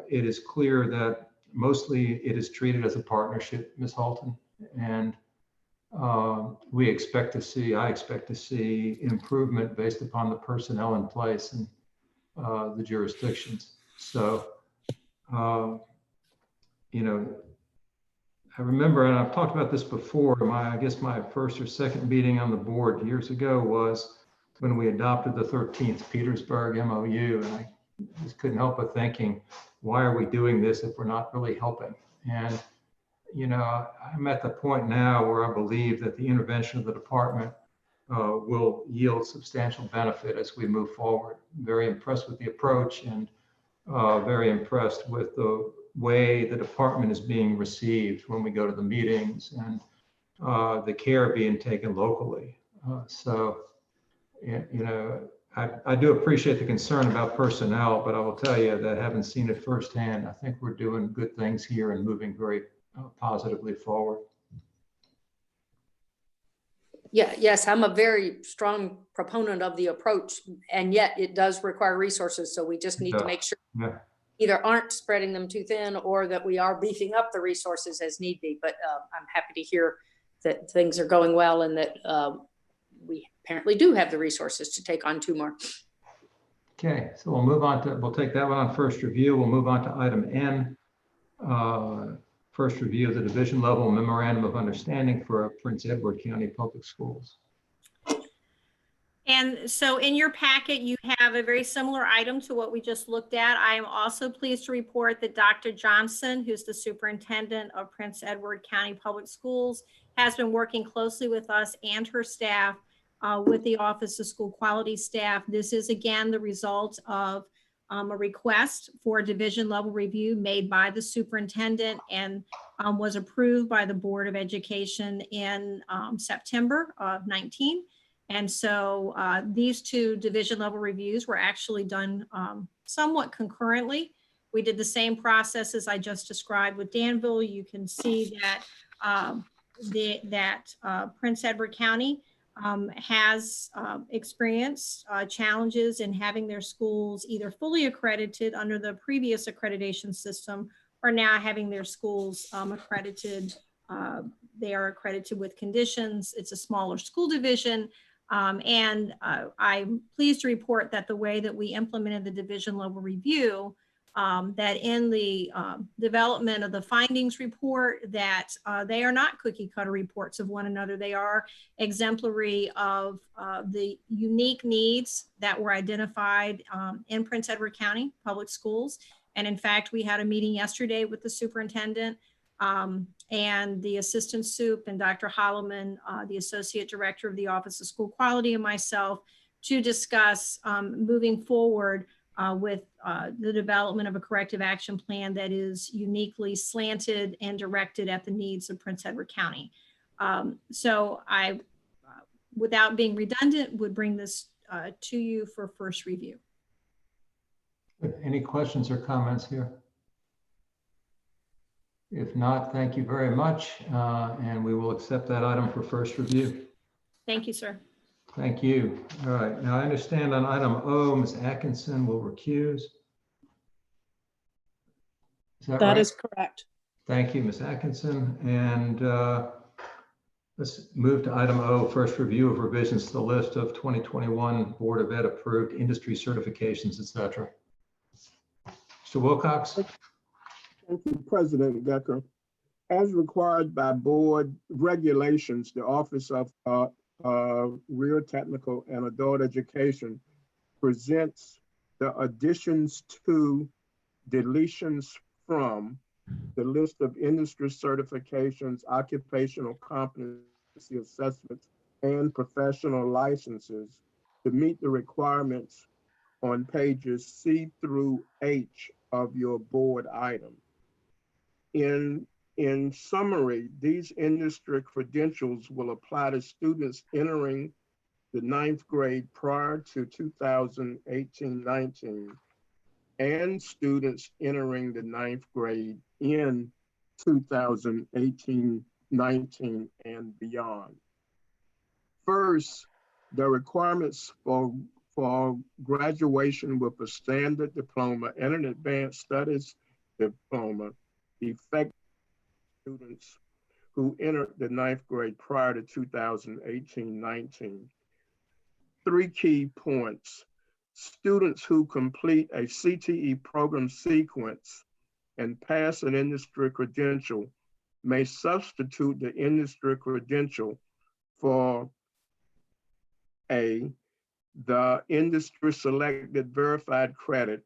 it is clear that mostly it is treated as a partnership, Ms. Holton, and I expect to see improvement based upon the personnel in place in the jurisdictions. So, you know, I remember, and I've talked about this before, I guess my first or second meeting on the board years ago was when we adopted the 13th Petersburg MOU, and I just couldn't help but thinking, why are we doing this if we're not really helping? And, you know, I'm at the point now where I believe that the intervention of the department will yield substantial benefit as we move forward. Very impressed with the approach, and very impressed with the way the department is being received when we go to the meetings, and the care being taken locally. So, you know, I do appreciate the concern about personnel, but I will tell you that having seen it firsthand, I think we're doing good things here and moving very positively forward. Yeah, yes, I'm a very strong proponent of the approach, and yet it does require resources. So we just need to make sure either aren't spreading them too thin, or that we are beefing up the resources as need be. But I'm happy to hear that things are going well, and that we apparently do have the resources to take on two more. Okay, so we'll take that one on first review. We'll move on to item N. First review of the division level memorandum of understanding for Prince Edward County Public Schools. And so in your packet, you have a very similar item to what we just looked at. I am also pleased to report that Dr. Johnson, who's the superintendent of Prince Edward County Public Schools, has been working closely with us and her staff with the Office of School Quality staff. This is again the result of a request for a division level review made by the superintendent, and was approved by the Board of Education in September of 19. And so these two division level reviews were actually done somewhat concurrently. We did the same process as I just described with Danville. You can see that Prince Edward County has experienced challenges in having their schools either fully accredited under the previous accreditation system, or now having their schools accredited. They are accredited with conditions. It's a smaller school division. And I'm pleased to report that the way that we implemented the division level review, that in the development of the findings report, that they are not cookie cutter reports of one another. They are exemplary of the unique needs that were identified in Prince Edward County Public Schools. And in fact, we had a meeting yesterday with the superintendent and the assistant sup and Dr. Holloman, the associate director of the Office of School Quality, and myself to discuss moving forward with the development of a corrective action plan that is uniquely slanted and directed at the needs of Prince Edward County. So I, without being redundant, would bring this to you for first review. Any questions or comments here? If not, thank you very much. And we will accept that item for first review. Thank you, sir. Thank you. All right, now I understand on item O, Ms. Atkinson will recuse. Is that right? That is correct. Thank you, Ms. Atkinson. And let's move to item O, first review of revisions to the list of 2021 Board of Ed approved industry certifications, et cetera. Mr. Wilcox? Thank you, President Gecker. As required by board regulations, the Office of Real Technical and Adult Education presents the additions to, deletions from the list of industry certifications, occupational competency assessments, and professional licenses to meet the requirements on pages C through H of your board item. In summary, these industry credentials will apply to students entering the 9th grade prior to 2018-19 and students entering the 9th grade in 2018-19 and beyond. First, the requirements for graduation with a standard diploma and an advanced studies diploma affect students who entered the 9th grade prior to 2018-19. 3 key points. Students who complete a CTE program sequence and pass an industry credential may substitute the industry credential for A, the industry selected verified credit,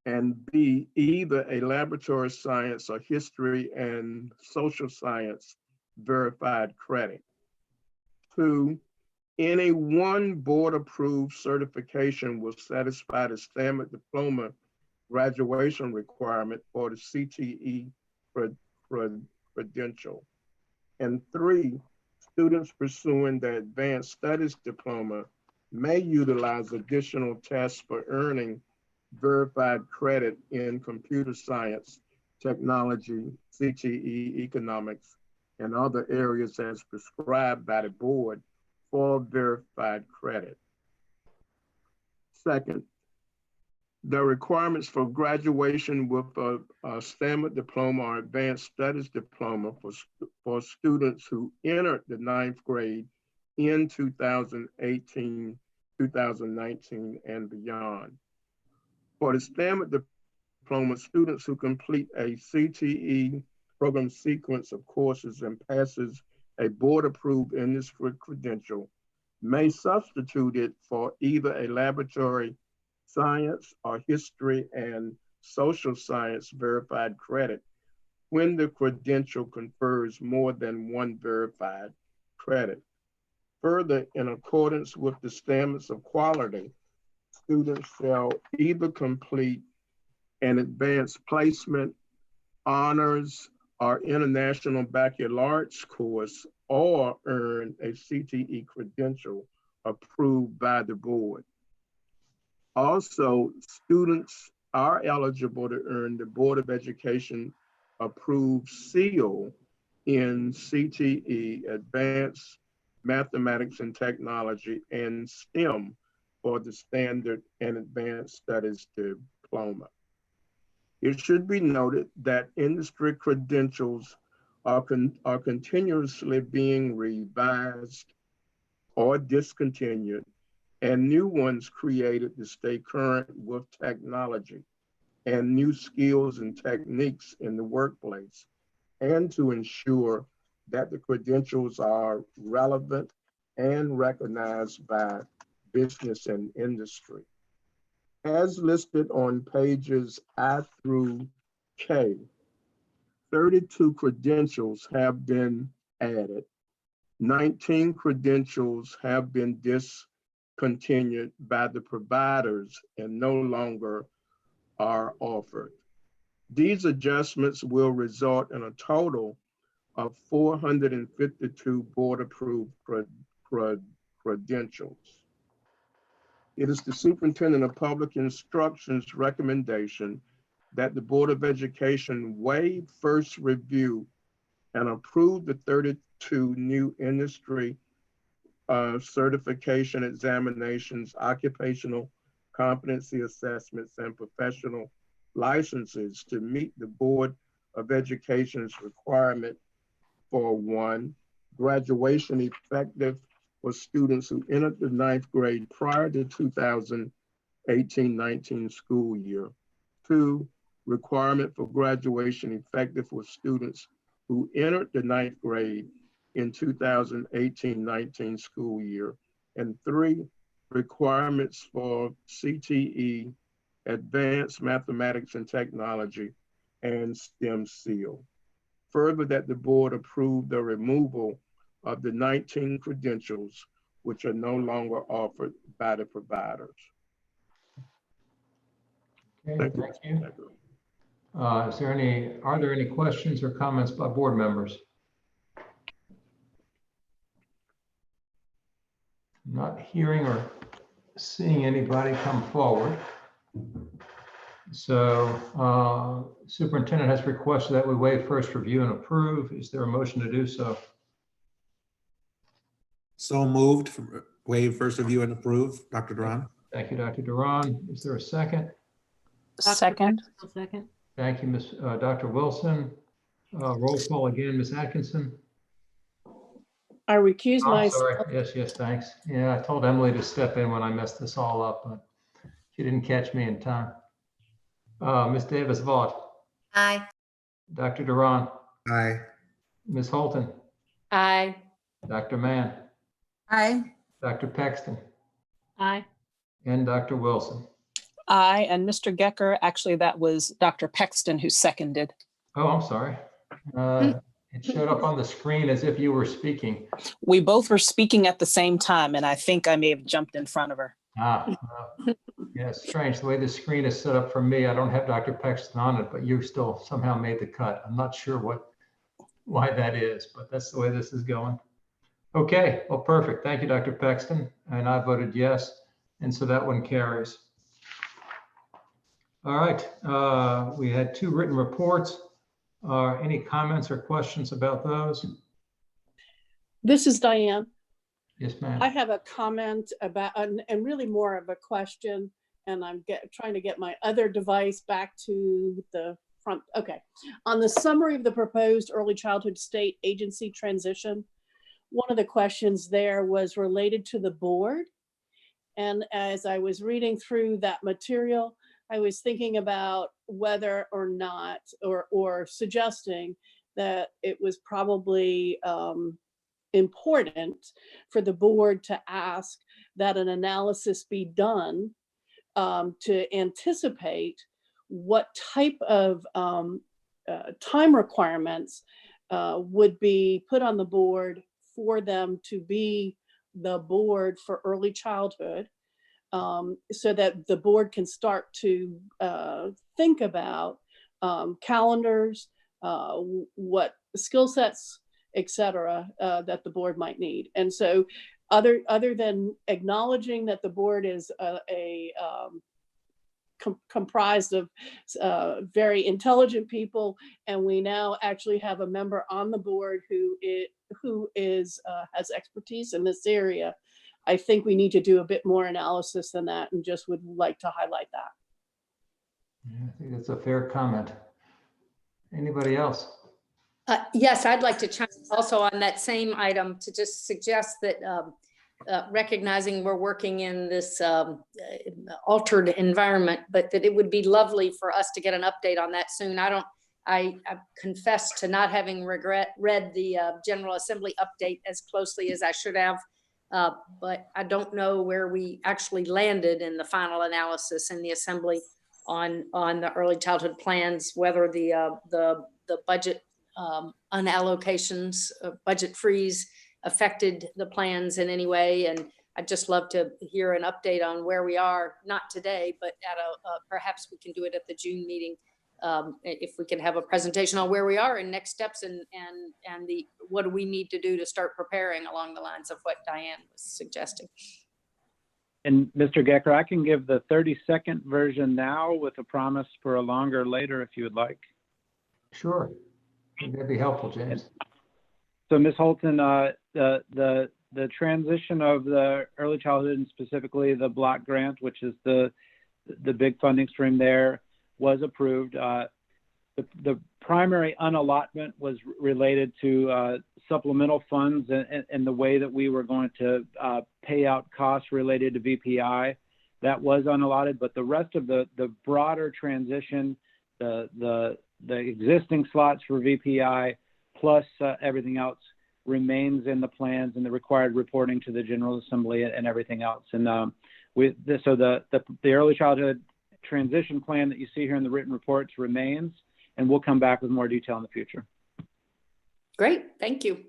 and B, either a laboratory science or history and social science verified credit. 2, any one board approved certification will satisfy the standard diploma graduation requirement for the CTE credential. And 3, students pursuing the advanced studies diploma may utilize additional tests for earning verified credit in computer science, technology, CTE, economics, and other areas as prescribed by the board for verified credit. Second, the requirements for graduation with a standard diploma or advanced studies diploma for students who entered the 9th grade in 2018, 2019, and beyond. For the standard diploma, students who complete a CTE program sequence of courses and passes a board-approved industry credential may substitute it for either a laboratory science or history and social science verified credit when the credential confers more than one verified credit. Further, in accordance with the standards of quality, students shall either complete an advanced placement, honors, or international baccalaureate course or earn a CTE credential approved by the board. Also, students are eligible to earn the Board of Education approved seal in CTE, Advanced Mathematics and Technology, and STEM for the Standard and Advanced Studies diploma. It should be noted that industry credentials are continuously being revised or discontinued, and new ones created to stay current with technology and new skills and techniques in the workplace, and to ensure that the credentials are relevant and recognized by business and industry. As listed on pages I through K, 32 credentials have been added. 19 credentials have been discontinued by the providers and no longer are offered. These adjustments will result in a total of 452 board-approved credentials. It is the Superintendent of Public Instruction's recommendation that the Board of Education waive first review and approve the 32 new industry certification examinations, occupational competency assessments, and professional licenses to meet the Board of Education's requirement for 1, graduation effective for students who entered the 9th grade prior to 2018-19 school year. 2, requirement for graduation effective for students who entered the 9th grade in 2018-19 school year. And 3, requirements for CTE, Advanced Mathematics and Technology, and STEM seal. Further, that the board approve the removal of the 19 credentials which are no longer offered by the providers. Okay, thank you. Are there any questions or comments by board members? Not hearing or seeing anybody come forward. So superintendent has requested that we waive first review and approve. Is there a motion to do so? So moved. Waive first review and approve. Dr. Duran. Thank you, Dr. Duran. Is there a second? Second. Second. Thank you, Dr. Wilson. Roll call again, Ms. Atkinson. I recuse I'm myself. sorry. Yes, thanks. Yeah, I told Emily to step in when I messed this all up, but she didn't catch me in time. Ms. Davis-Vaught. Aye. Dr. Duran. Aye. Ms. Holton. Aye. Dr. Mann. Aye. Dr. Paxton. Aye. And Dr. Wilson. Aye, and Mr. Gecker, actually, that was Dr. Paxton who seconded. Oh, I'm sorry. It showed up on the screen as if you were speaking. We both were speaking at the same time, and I think I may have jumped in front of her. Yeah, it's strange. The way the screen is set up for me, I don't have Dr. Paxton on it, but you still somehow made the cut. I'm not sure why that is, but that's the way this is going. Okay, well, perfect. Thank you, Dr. Paxton. And I voted yes. And so that one carries. All right, we had 2 written reports. Any comments or questions about those? This is Diane. Yes, ma'am. I have a comment about, and really more of a question, and I'm trying to get my other device back to the front. Okay. On the summary of the proposed early childhood state agency transition, one of the questions there was related to the board. And as I was reading through that material, I was thinking about whether or not, or suggesting that it was probably important for the board to ask that an analysis be done to anticipate what type of time requirements would be put on the board for them to be the board for early childhood, so that the board can start to think about calendars, what skill sets, et cetera, that the board might need. And so other than acknowledging that the board is comprised of very intelligent people, and we now actually have a member on the board who has expertise in this area, I think we need to do a bit more analysis than that, and just would like to highlight that. Yeah, I think that's a fair comment. Anybody else? Yes, I'd like to chime in also on that same item to just suggest that recognizing we're working in this altered environment, but that it would be lovely for us to get an update on that soon. I confess to not having read the General Assembly update as closely as I should have, but I don't know where we actually landed in the final analysis in the Assembly on the early childhood plans, whether the budget unallocations, budget freeze affected the plans in any way. And I'd just love to hear an update on where we are, not today, but at perhaps we can do it at the June meeting. If we can have a presentation on where we are and next steps, and what do we need to do to start preparing along the lines of what Diane was suggesting. And Mr. Gecker, I can give the 30-second version now with a promise for a longer later if you would like. Sure, that'd be helpful, James. So Ms. Holton, the the transition of the early childhood and specifically the block grant, which is the big funding stream there, was approved. The primary unallotment was related to supplemental funds and the way that we were going to pay out costs related to VPI. That was unallotted, but the rest of the broader transition, the existing slots for VPI plus everything else remains in the plans and the required reporting to the General Assembly and everything else. And so the early childhood transition plan that you see here in the written reports remains, and we'll come back with more detail in the future. Great, thank you.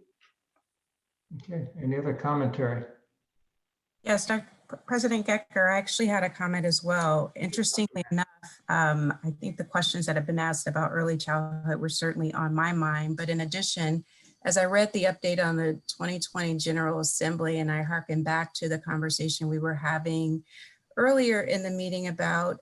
Okay, any other commentary? Yes, President Gecker, I actually had a comment as well. Interestingly enough, I think the questions that have been asked about early childhood were certainly on my mind. But in addition, as I read the update on the 2020 General Assembly, and I hearken back to the conversation we were having earlier in the meeting about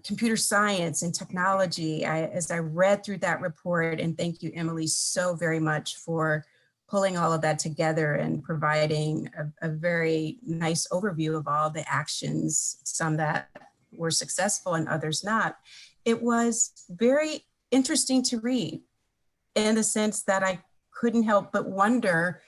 computer science and technology, as I read through that report, and thank you, Emily, so very much for pulling all of that together and providing a very nice overview of all the actions, some that were successful and others not. It was very interesting to read in the sense that I couldn't help but wonder,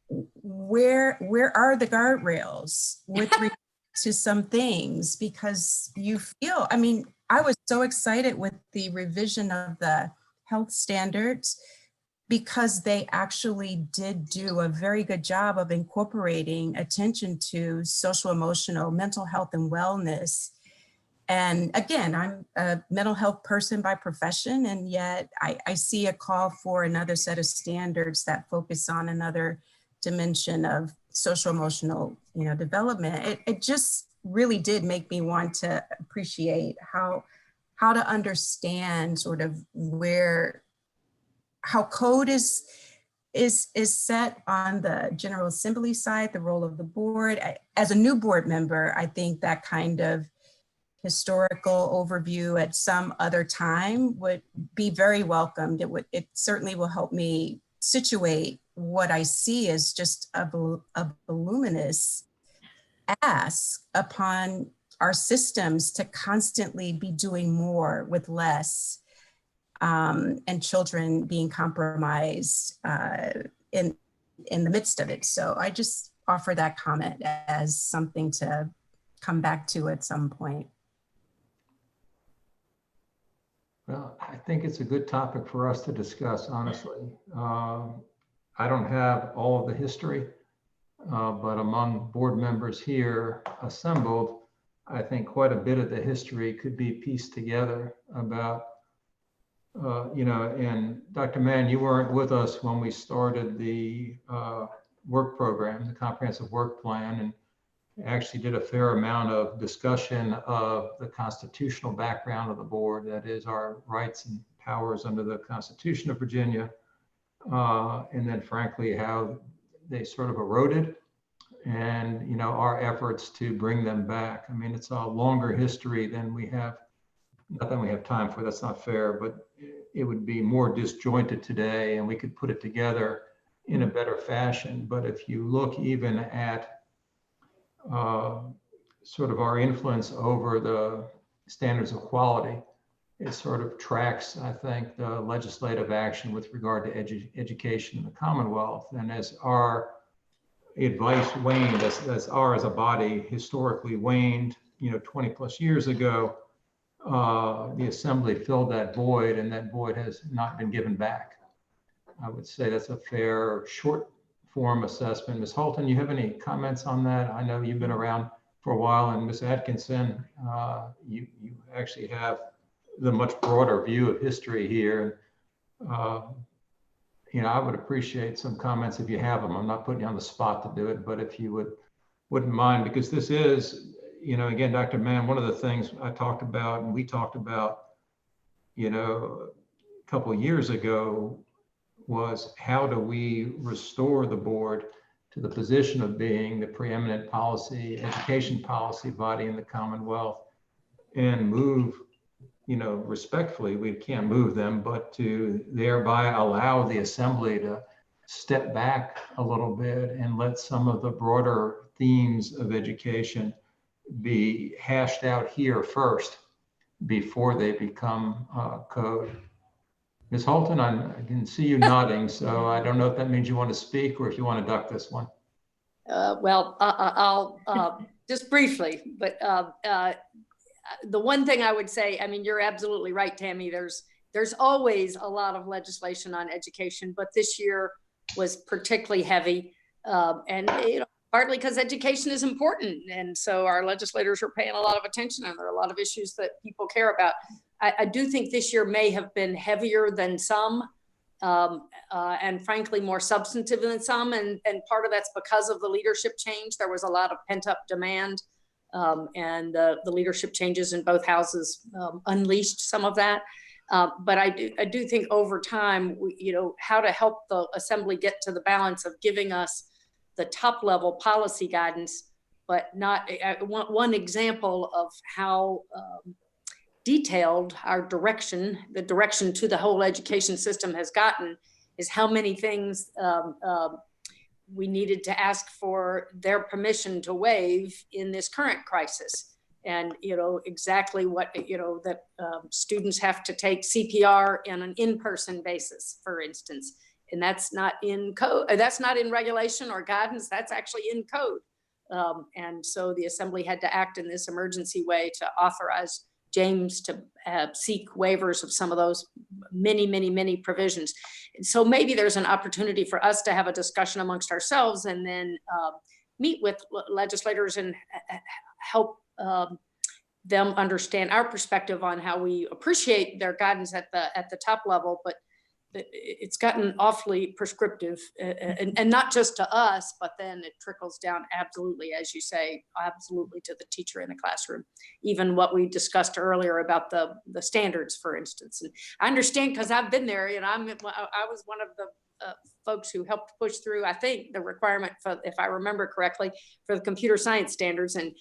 where are the guardrails with regard to some things? Because you feel, I mean, I was so excited with the revision of the health standards because they actually did do a very good job of incorporating attention to social, emotional, mental health and wellness. And again, I'm a mental health person by profession, and yet I see a call for another set of standards that focus on another dimension of social, emotional, development. It just really did make me want to appreciate how to understand sort of how code is set on the General Assembly side, the role of the board. As a new board member, I think that kind of historical overview at some other time would be very welcomed. It certainly will help me situate what I see as just a voluminous ask upon our systems to constantly be doing more with less, and children being compromised in the midst of it. So I just offer that comment as something to come back to at some point. Well, I think it's a good topic for us to discuss, honestly. I don't have all of the history, but among board members here assembled, I think quite a bit of the history could be pieced together about, and Dr. Mann, you weren't with us when we started the work program, the comprehensive work plan, and actually did a fair amount of discussion of the constitutional background of the board, that is our rights and powers under the Constitution of Virginia, and then frankly, how they sort of eroded, and our efforts to bring them back. I mean, it's a longer history than we have, not that we have time for, that's not fair, but it would be more disjointed today and we could put it together in a better fashion. But if you look even at sort of our influence over the standards of quality, it sort of tracks, I think, the legislative action with regard to education in the Commonwealth. And as our advice waned, as our as a body historically waned, 20 plus years ago, the Assembly filled that void, and that void has not been given back. I would say that's a fair short form assessment. Ms. Halton, you have any comments on that? I know you've been around for a while, and Ms. Atkinson, you actually have the much broader view of history here. I would appreciate some comments if you have them. I'm not putting you on the spot to do it, but if you wouldn't mind, because this is, again, Dr. Mann, one of the things I talked about and we talked about, a couple of years ago was how do we restore the board to the position of being the preeminent education policy body in the Commonwealth, and move, respectfully, we can't move them, but to thereby allow the Assembly to step back a little bit and let some of the broader themes of education be hashed out here first before they become code. Ms. Holton, I can see you nodding, so I don't know if that means you want to speak or if you want to duck this one. Well, I'll just briefly, but the one thing I would say, I mean, you're absolutely right, Tammy. There's always a lot of legislation on education, but this year was particularly heavy, and partly because education is important, and so our legislators are paying a lot of attention, and there are a lot of issues that people care about. I do think this year may have been heavier than some, and frankly more substantive than some, and part of that's because of the leadership change. There was a lot of pent-up demand, and the leadership changes in both houses unleashed some of that. But I do think over time, how to help the Assembly get to the balance of giving us the top level policy guidance, but not one example of how detailed our direction, the direction to the whole education system has gotten, is how many things we needed to ask for their permission to waive in this current crisis. And, exactly what, that students have to take CPR on an in-person basis, for instance. And that's not in code, that's not in regulation or guidance, that's actually in code. And so the Assembly had to act in this emergency way to authorize James to seek waivers of some of those many provisions. And so maybe there's an opportunity for us to have a discussion amongst ourselves and then meet with legislators and help them understand our perspective on how we appreciate their guidance at the top level, but it's gotten awfully prescriptive, and not just to us, but then it trickles down absolutely, as you say, absolutely to the teacher in the classroom. Even what we discussed earlier about the standards, for instance. And I understand because I've been there, I was one of the folks who helped push through, I think, the requirement for, if I remember correctly, for the computer science standards. And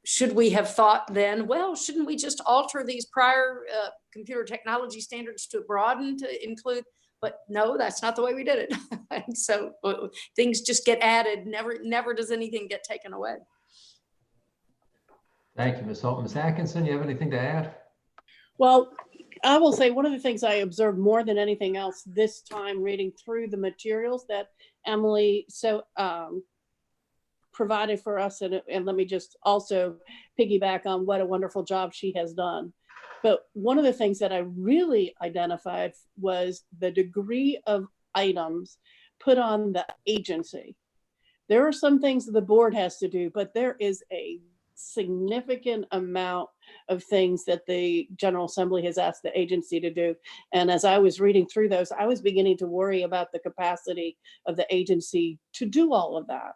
should we have thought then, well, shouldn't we just alter these prior computer technology standards to broaden to include? But no, that's not the way we did it. And so things just get added. Never does anything get taken away. Thank you, Ms. Holton. Ms. Atkinson, you have anything to add? Well, I will say one of the things I observed more than anything else this time reading through the materials that Emily provided for us, and let me just also piggyback on what a wonderful job she has done. But one of the things that I really identified was the degree of items put on the agency. There are some things that the board has to do, but there is a significant amount of things that the General Assembly has asked the agency to do. And as I was reading through those, I was beginning to worry about the capacity of the agency to do all of that.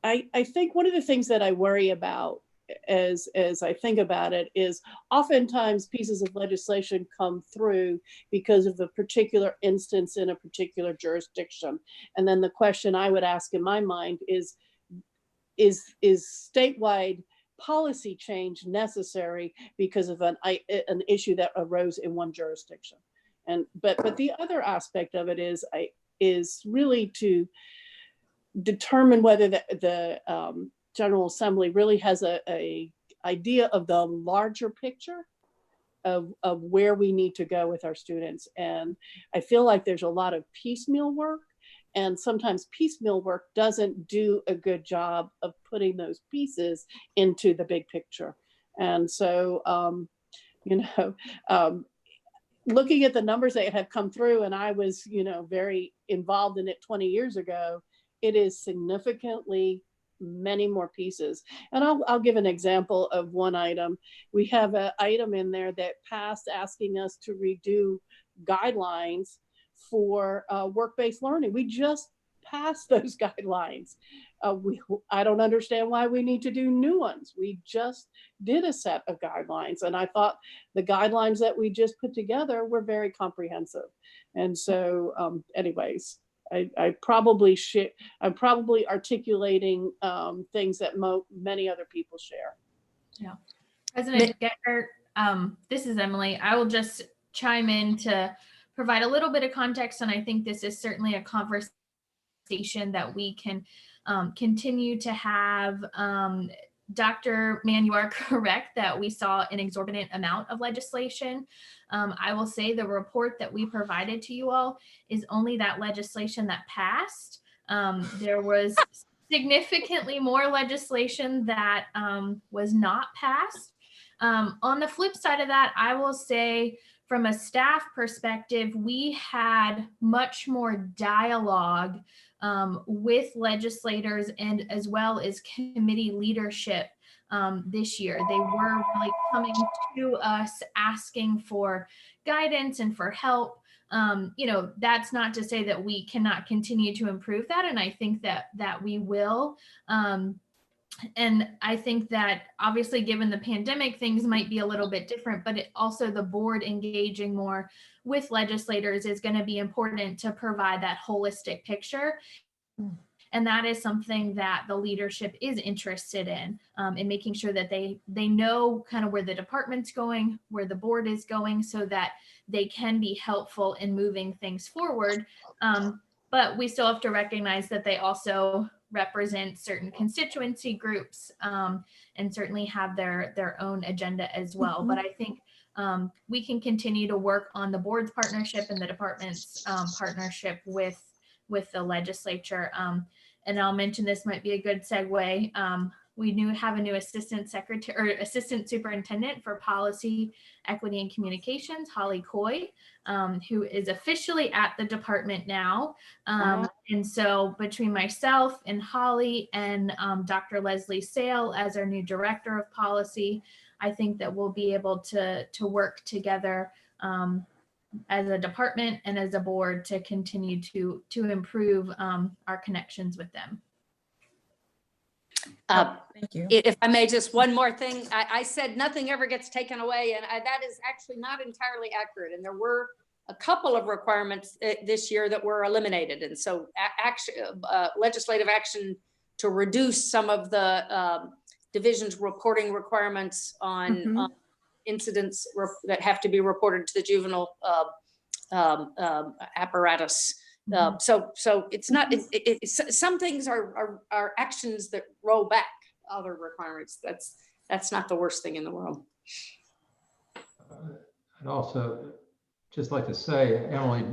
I think one of the things that I worry about as I think about it is oftentimes pieces of legislation come through because of a particular instance in a particular jurisdiction. And then the question I would ask in my mind is statewide policy change necessary because of an issue that arose in one jurisdiction? But the other aspect of it is really to determine whether the General Assembly really has a idea of the larger picture of where we need to go with our students. And I feel like there's a lot of piecemeal work, and sometimes piecemeal work doesn't do a good job of putting those pieces into the big picture. And so, looking at the numbers that have come through, and I was, very involved in it 20 years ago, it is significantly many more pieces. And I'll give an example of one item. We have an item in there that passed asking us to redo guidelines for work-based learning. We just passed those guidelines. I don't understand why we need to do new ones. We just did a set of guidelines, and I thought the guidelines that we just put together were very comprehensive. And so anyways, I'm probably articulating things that many other people share. Yeah. President Gecker, this is Emily. I will just chime in to provide a little bit of context, and I think this is certainly a conversation that we can continue to have. Dr. Mann, you are correct that we saw an exorbitant amount of legislation. I will say the report that we provided to you all is only that legislation that passed. There was significantly more legislation that was not passed. On the flip side of that, I will say from a staff perspective, we had much more dialogue with legislators and as well as committee leadership this year. They were really coming to us asking for guidance and for help. That's not to say that we cannot continue to improve that. And I think that we will. And I think that obviously given the pandemic, things might be a little bit different, but also the board engaging more with legislators is going to be important to provide that holistic picture. And that is something that the leadership is interested in making sure that they know kind of where the department's going, where the board is going, so that they can be helpful in moving things forward. But we still have to recognize that they also represent certain constituency groups and certainly have their own agenda as well. But I think we can continue to work on the board's partnership and the department's partnership with the legislature. And I'll mention this might be a good segue. We have a new assistant superintendent for policy, equity, and communications, Holly Coy, who is officially at the department now. And so between myself and Holly and Dr. Leslie Sale as our new director of policy, I think that we'll be able to work together as a department and as a board to continue to improve our connections with them. Thank you. If I may, just one more thing. I said nothing ever gets taken away, and that is actually not entirely accurate. And there were a couple of requirements this year that were eliminated. And so legislative action to reduce some of the division's reporting requirements on incidents that have to be reported to the juvenile apparatus. So it's not, some things are actions that roll back other requirements. That's not the worst thing in the world. I'd also just like to say, Emily,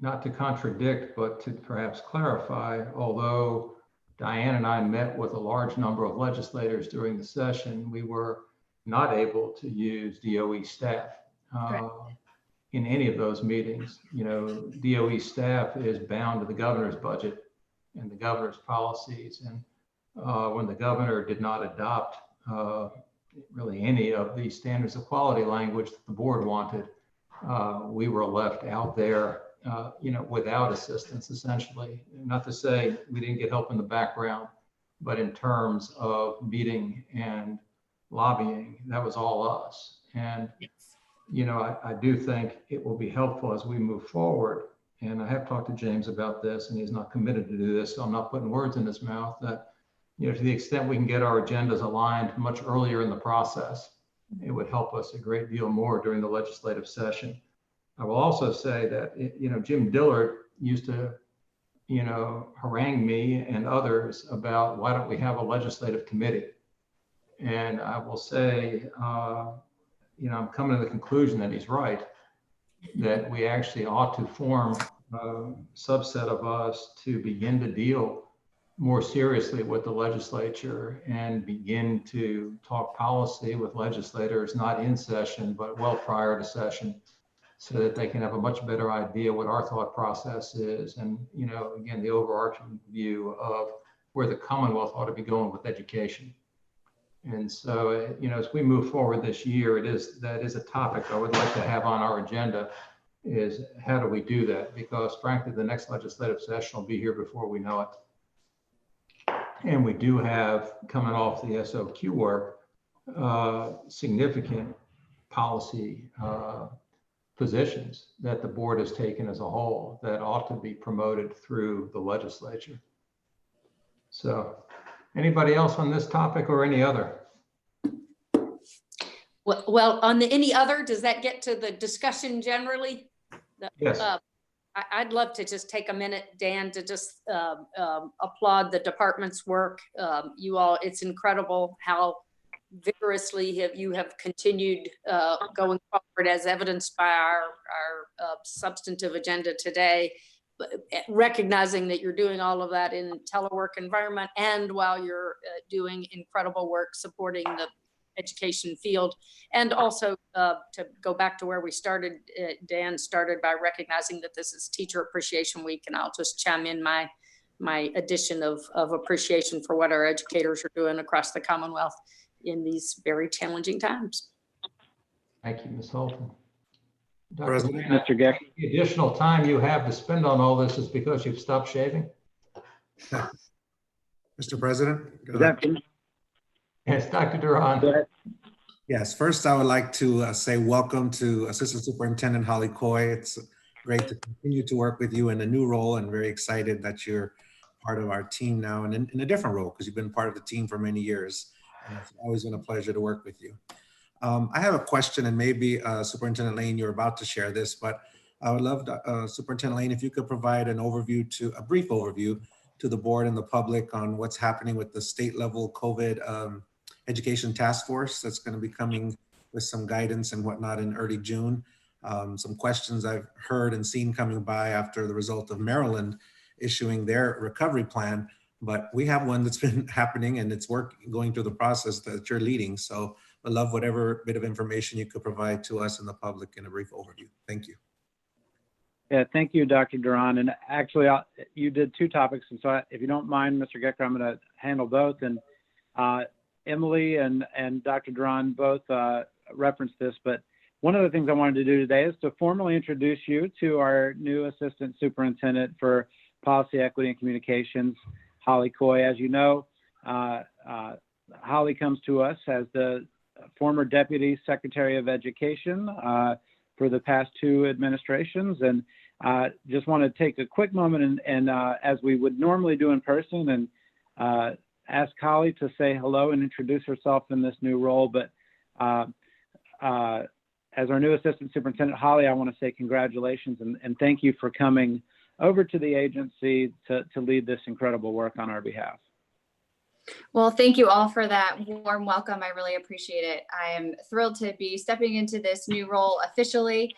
not to contradict, but to perhaps clarify, although Diane and I met with a large number of legislators during the session, we were not able to use DOE staff in any of those meetings. DOE staff is bound to the governor's budget and the governor's policies. And when the governor did not adopt really any of the standards of quality language that the board wanted, we were left out there, without assistance, essentially. Not to say we didn't get help in the background, but in terms of meeting and lobbying, that was all us. And, I do think it will be helpful as we move forward. And I have talked to James about this, and he's not committed to do this, so I'm not putting words in his mouth, that, to the extent we can get our agendas aligned much earlier in the process, it would help us a great deal more during the legislative session. I will also say that, Jim Dillard used to, harangue me and others about why don't we have a legislative committee? And I will say, I'm coming to the conclusion that he's right, that we actually ought to form a subset of us to begin to deal more seriously with the legislature and begin to talk policy with legislators, not in session, but well prior to session, so that they can have a much better idea what our thought process is. And, again, the overarching view of where the Commonwealth ought to be going with education. And so, as we move forward this year, that is a topic I would like to have on our agenda, is how do we do that? Because frankly, the next legislative session will be here before we know it. And we do have, coming off the SOQ work, significant policy positions that the board has taken as a whole that ought to be promoted through the legislature. So anybody else on this topic or any other? Well, on the any other, does that get to the discussion generally? Yes. I'd love to just take a minute, Dan, to just applaud the department's work. You all, it's incredible how vigorously you have continued going forward, as evidenced by our substantive agenda today, recognizing that you're doing all of that in telework environment and while you're doing incredible work supporting the education field. And also to go back to where we started, Dan started by recognizing that this is Teacher Appreciation Week, and I'll just chime in my addition of appreciation for what our educators are doing across the Commonwealth in these very challenging times. Thank you, Ms. Holton. Dr. President. Lane, Mr. Geck. the additional time you have to spend on all this is because you've stopped shaving? Mr. President. go Is that ahead. Yes, Dr. Duran. Go ahead. Yes, first I would like to say welcome to Assistant Superintendent Holly Coy. It's great to continue to work with you in a new role, and very excited that you're part of our team now and in a different role, because you've been part of the team for many years. And it's always been a pleasure to work with you. I have a question, and maybe Superintendent Lane, you're about to share this, but I would love Superintendent Lane, if you could provide a brief overview to the board and the public on what's happening with the state level COVID education task force that's going to be coming with some guidance and whatnot in early June. Some questions I've heard and seen coming by after the result of Maryland issuing their recovery plan, but we have one that's been happening and it's going through the process that you're leading. So I love whatever bit of information you could provide to us and the public in a brief overview. Thank you. Yeah, thank you, Dr. Duran. And actually, you did two topics. And so if you don't mind, Mr. Gecker, I'm going to handle both. And Emily and Dr. Duran both referenced this, but one of the things I wanted to do today is to formally introduce you to our new Assistant Superintendent for Policy, Equity, and Communications, Holly Coy. As you know, Holly comes to us as the former Deputy Secretary of Education for the past two administrations. And just want to take a quick moment and as we would normally do in person, and ask Holly to say hello and introduce herself in this new role. But as our new Assistant Superintendent, Holly, I want to say congratulations and thank you for coming over to the agency to lead this incredible work on our behalf. Well, thank you all for that warm welcome. I really appreciate it. I am thrilled to be stepping into this new role officially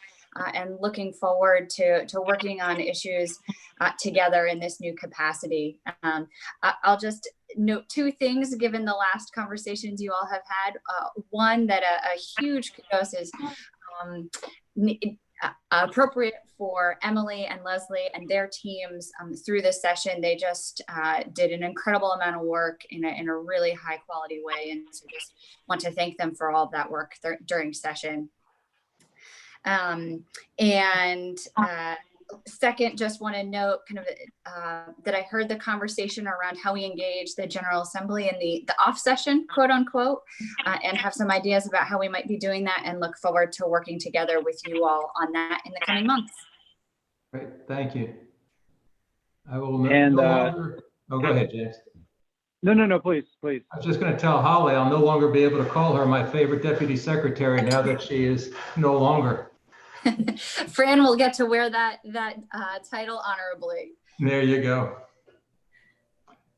and looking forward to working on issues together in this new capacity. I'll just note two things given the last conversations you all have had. One, that a huge kudos is appropriate for Emily and Leslie and their teams through this session. They just did an incredible amount of work in a really high quality way. And so just want to thank them for all of that work during session. Second, just want to note kind of that I heard the conversation around how we engage the General Assembly in the off session, quote unquote, and have some ideas about how we might be doing that, and look forward to working together with you all on that in the coming months. Great, thank you. I will And, no longer, oh, go ahead, James. No, please. I was just going to tell Holly I'll no longer be able to call her my favorite deputy secretary now that she is no longer. Fran will get to wear that title honorably. There you go.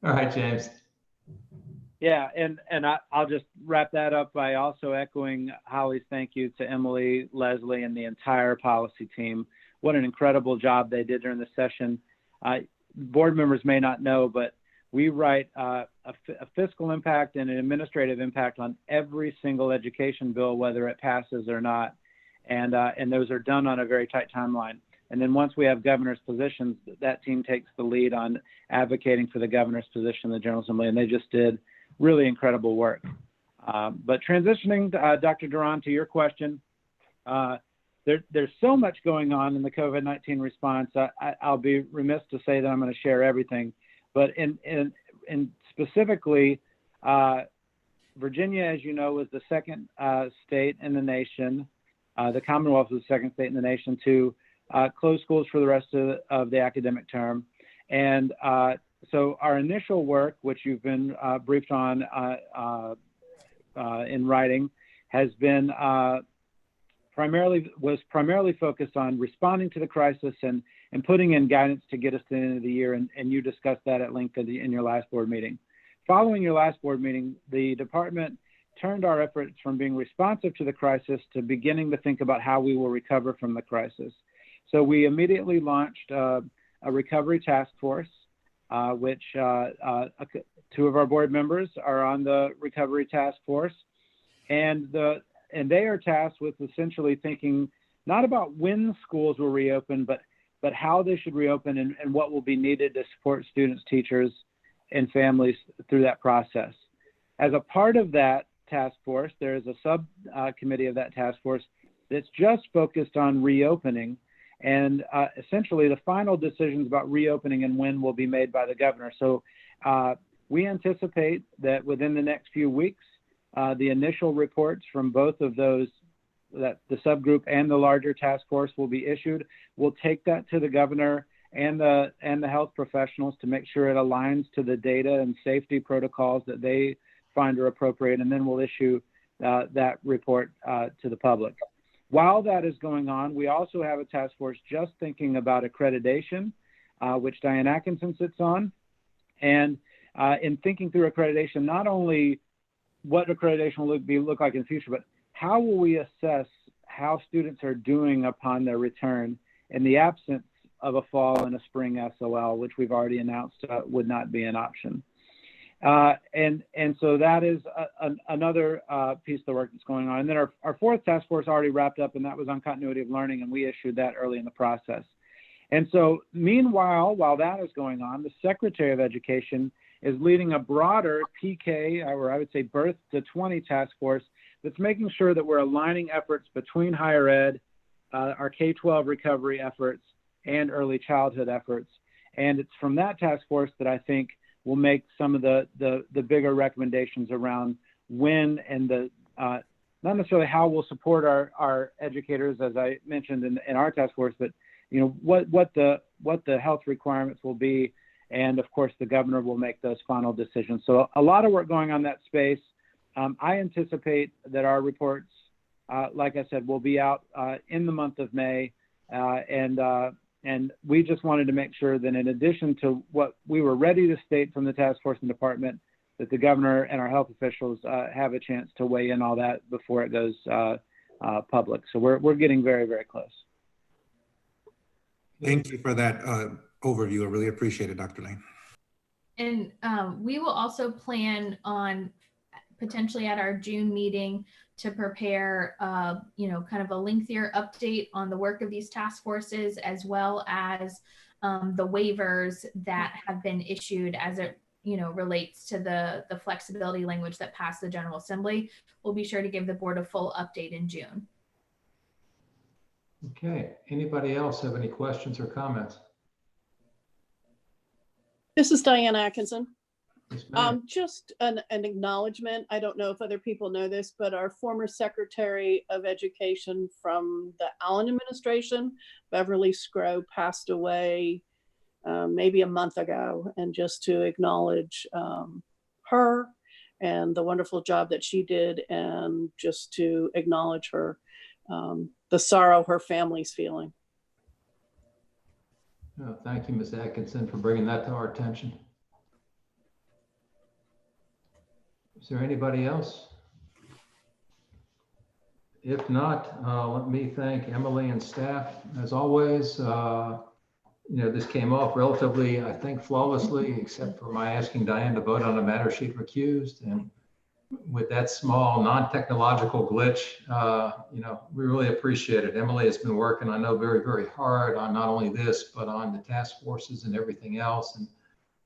All right, James. Yeah, and I'll just wrap that up by also echoing Holly's thank you to Emily, Leslie, and the entire policy team. What an incredible job they did during the session. Board members may not know, but we write a fiscal impact and an administrative impact on every single education bill, whether it passes or not. And those are done on a very tight timeline. And then once we have governor's positions, that team takes the lead on advocating for the governor's position in the General Assembly, and they just did really incredible work. But transitioning, Dr. Duran, to your question, there's so much going on in the COVID-19 response. I'll be remiss to say that I'm going to share everything, but in specifically, Virginia, as you know, was the second state in the nation. The Commonwealth was the second state in the nation to close schools for the rest of the academic term. And so our initial work, which you've been briefed on in writing, has been was primarily focused on responding to the crisis and putting in guidance to get us to the end of the year. And you discussed that at length in your last board meeting. Following your last board meeting, the department turned our efforts from being responsive to the crisis to beginning to think about how we will recover from the crisis. So we immediately launched a recovery task force, which two of our board members are on the recovery task force. And they are tasked with essentially thinking not about when schools will reopen, but how they should reopen and what will be needed to support students, teachers, and families through that process. As a part of that task force, there is a subcommittee of that task force that's just focused on reopening. And essentially the final decisions about reopening and when will be made by the governor. So we anticipate that within the next few weeks, the initial reports from both of those, that the subgroup and the larger task force will be issued. We'll take that to the governor and the health professionals to make sure it aligns to the data and safety protocols that they find are appropriate, and then we'll issue that report to the public. While that is going on, we also have a task force just thinking about accreditation, which Diane Atkinson sits on. And in thinking through accreditation, not only what accreditation will look like in the future, but how will we assess how students are doing upon their return in the absence of a fall and a spring SOL, which we've already announced would not be an option. And so that is another piece of the work that's going on. And then our fourth task force already wrapped up, and that was on continuity of learning, and we issued that early in the process. And so meanwhile, while that is going on, the Secretary of Education is leading a broader PK, or I would say birth to 20 task force that's making sure that we're aligning efforts between higher ed, our K-12 recovery efforts, and early childhood efforts. And it's from that task force that I think we'll make some of the bigger recommendations around when and not necessarily how we'll support our educators, as I mentioned in our task force, but you know what the health requirements will be, and of course the governor will make those final decisions. So a lot of work going on in that space. I anticipate that our reports, like I said, will be out in the month of May, and we just wanted to make sure that in addition to what we were ready to state from the task force and department, that the governor and our health officials have a chance to weigh in all that before it goes public. So we're getting very, very close. Thank you for that overview. I really appreciate it, Dr. Lane. And we will also plan on potentially at our June meeting to prepare, kind of a lengthier update on the work of these task forces, as well as the waivers that have been issued as it, relates to the flexibility language that passed the General Assembly. We'll be sure to give the board a full update in June. Okay. Anybody else have any questions or comments? This is Diane Atkinson. Yes, ma'am. Just an acknowledgement. I don't know if other people know this, but our former Secretary of Education from the Allen administration, Beverly Scrow, passed away maybe a month ago. And just to acknowledge her and the wonderful job that she did, and just to acknowledge her, the sorrow her family's feeling. Oh, thank you, Ms. Atkinson, for bringing that to our attention. Is there anybody else? If not, let me thank Emily and staff. As always, this came off relatively, I think, flawlessly, except for my asking Diane to vote on a matter sheet recused. And with that small non-technological glitch, we really appreciate it. Emily has been working, I know, very, very hard on not only this, but on the task forces and everything else. And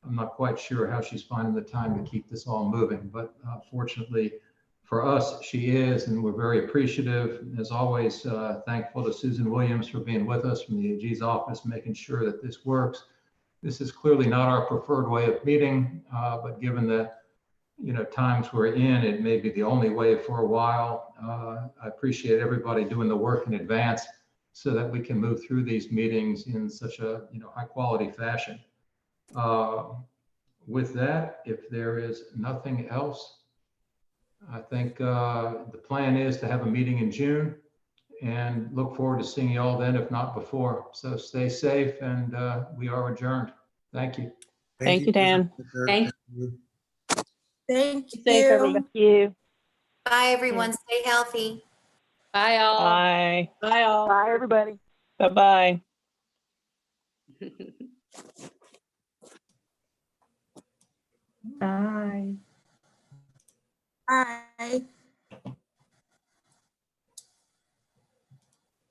I'm not quite sure how she's finding the time to keep this all moving, but fortunately for us, she is, and we're very appreciative. As always, thankful to Susan Williams for being with us from the AG's office, making sure that this works. This is clearly not our preferred way of meeting, but given the times we're in, it may be the only way for a while. I appreciate everybody doing the work in advance so that we can move through these meetings in such a high quality fashion. With that, if there is nothing else, I think the plan is to have a meeting in June, and look forward to seeing you all then, if not before. So stay safe, and we are adjourned. Thank you. Thank you, Dan. Thank you. Thank Be safe, everybody. you. Thank you. Bye, everyone. Stay healthy. Bye, all. Bye. Bye, all. Bye, everybody. Bye-bye. Bye. Bye.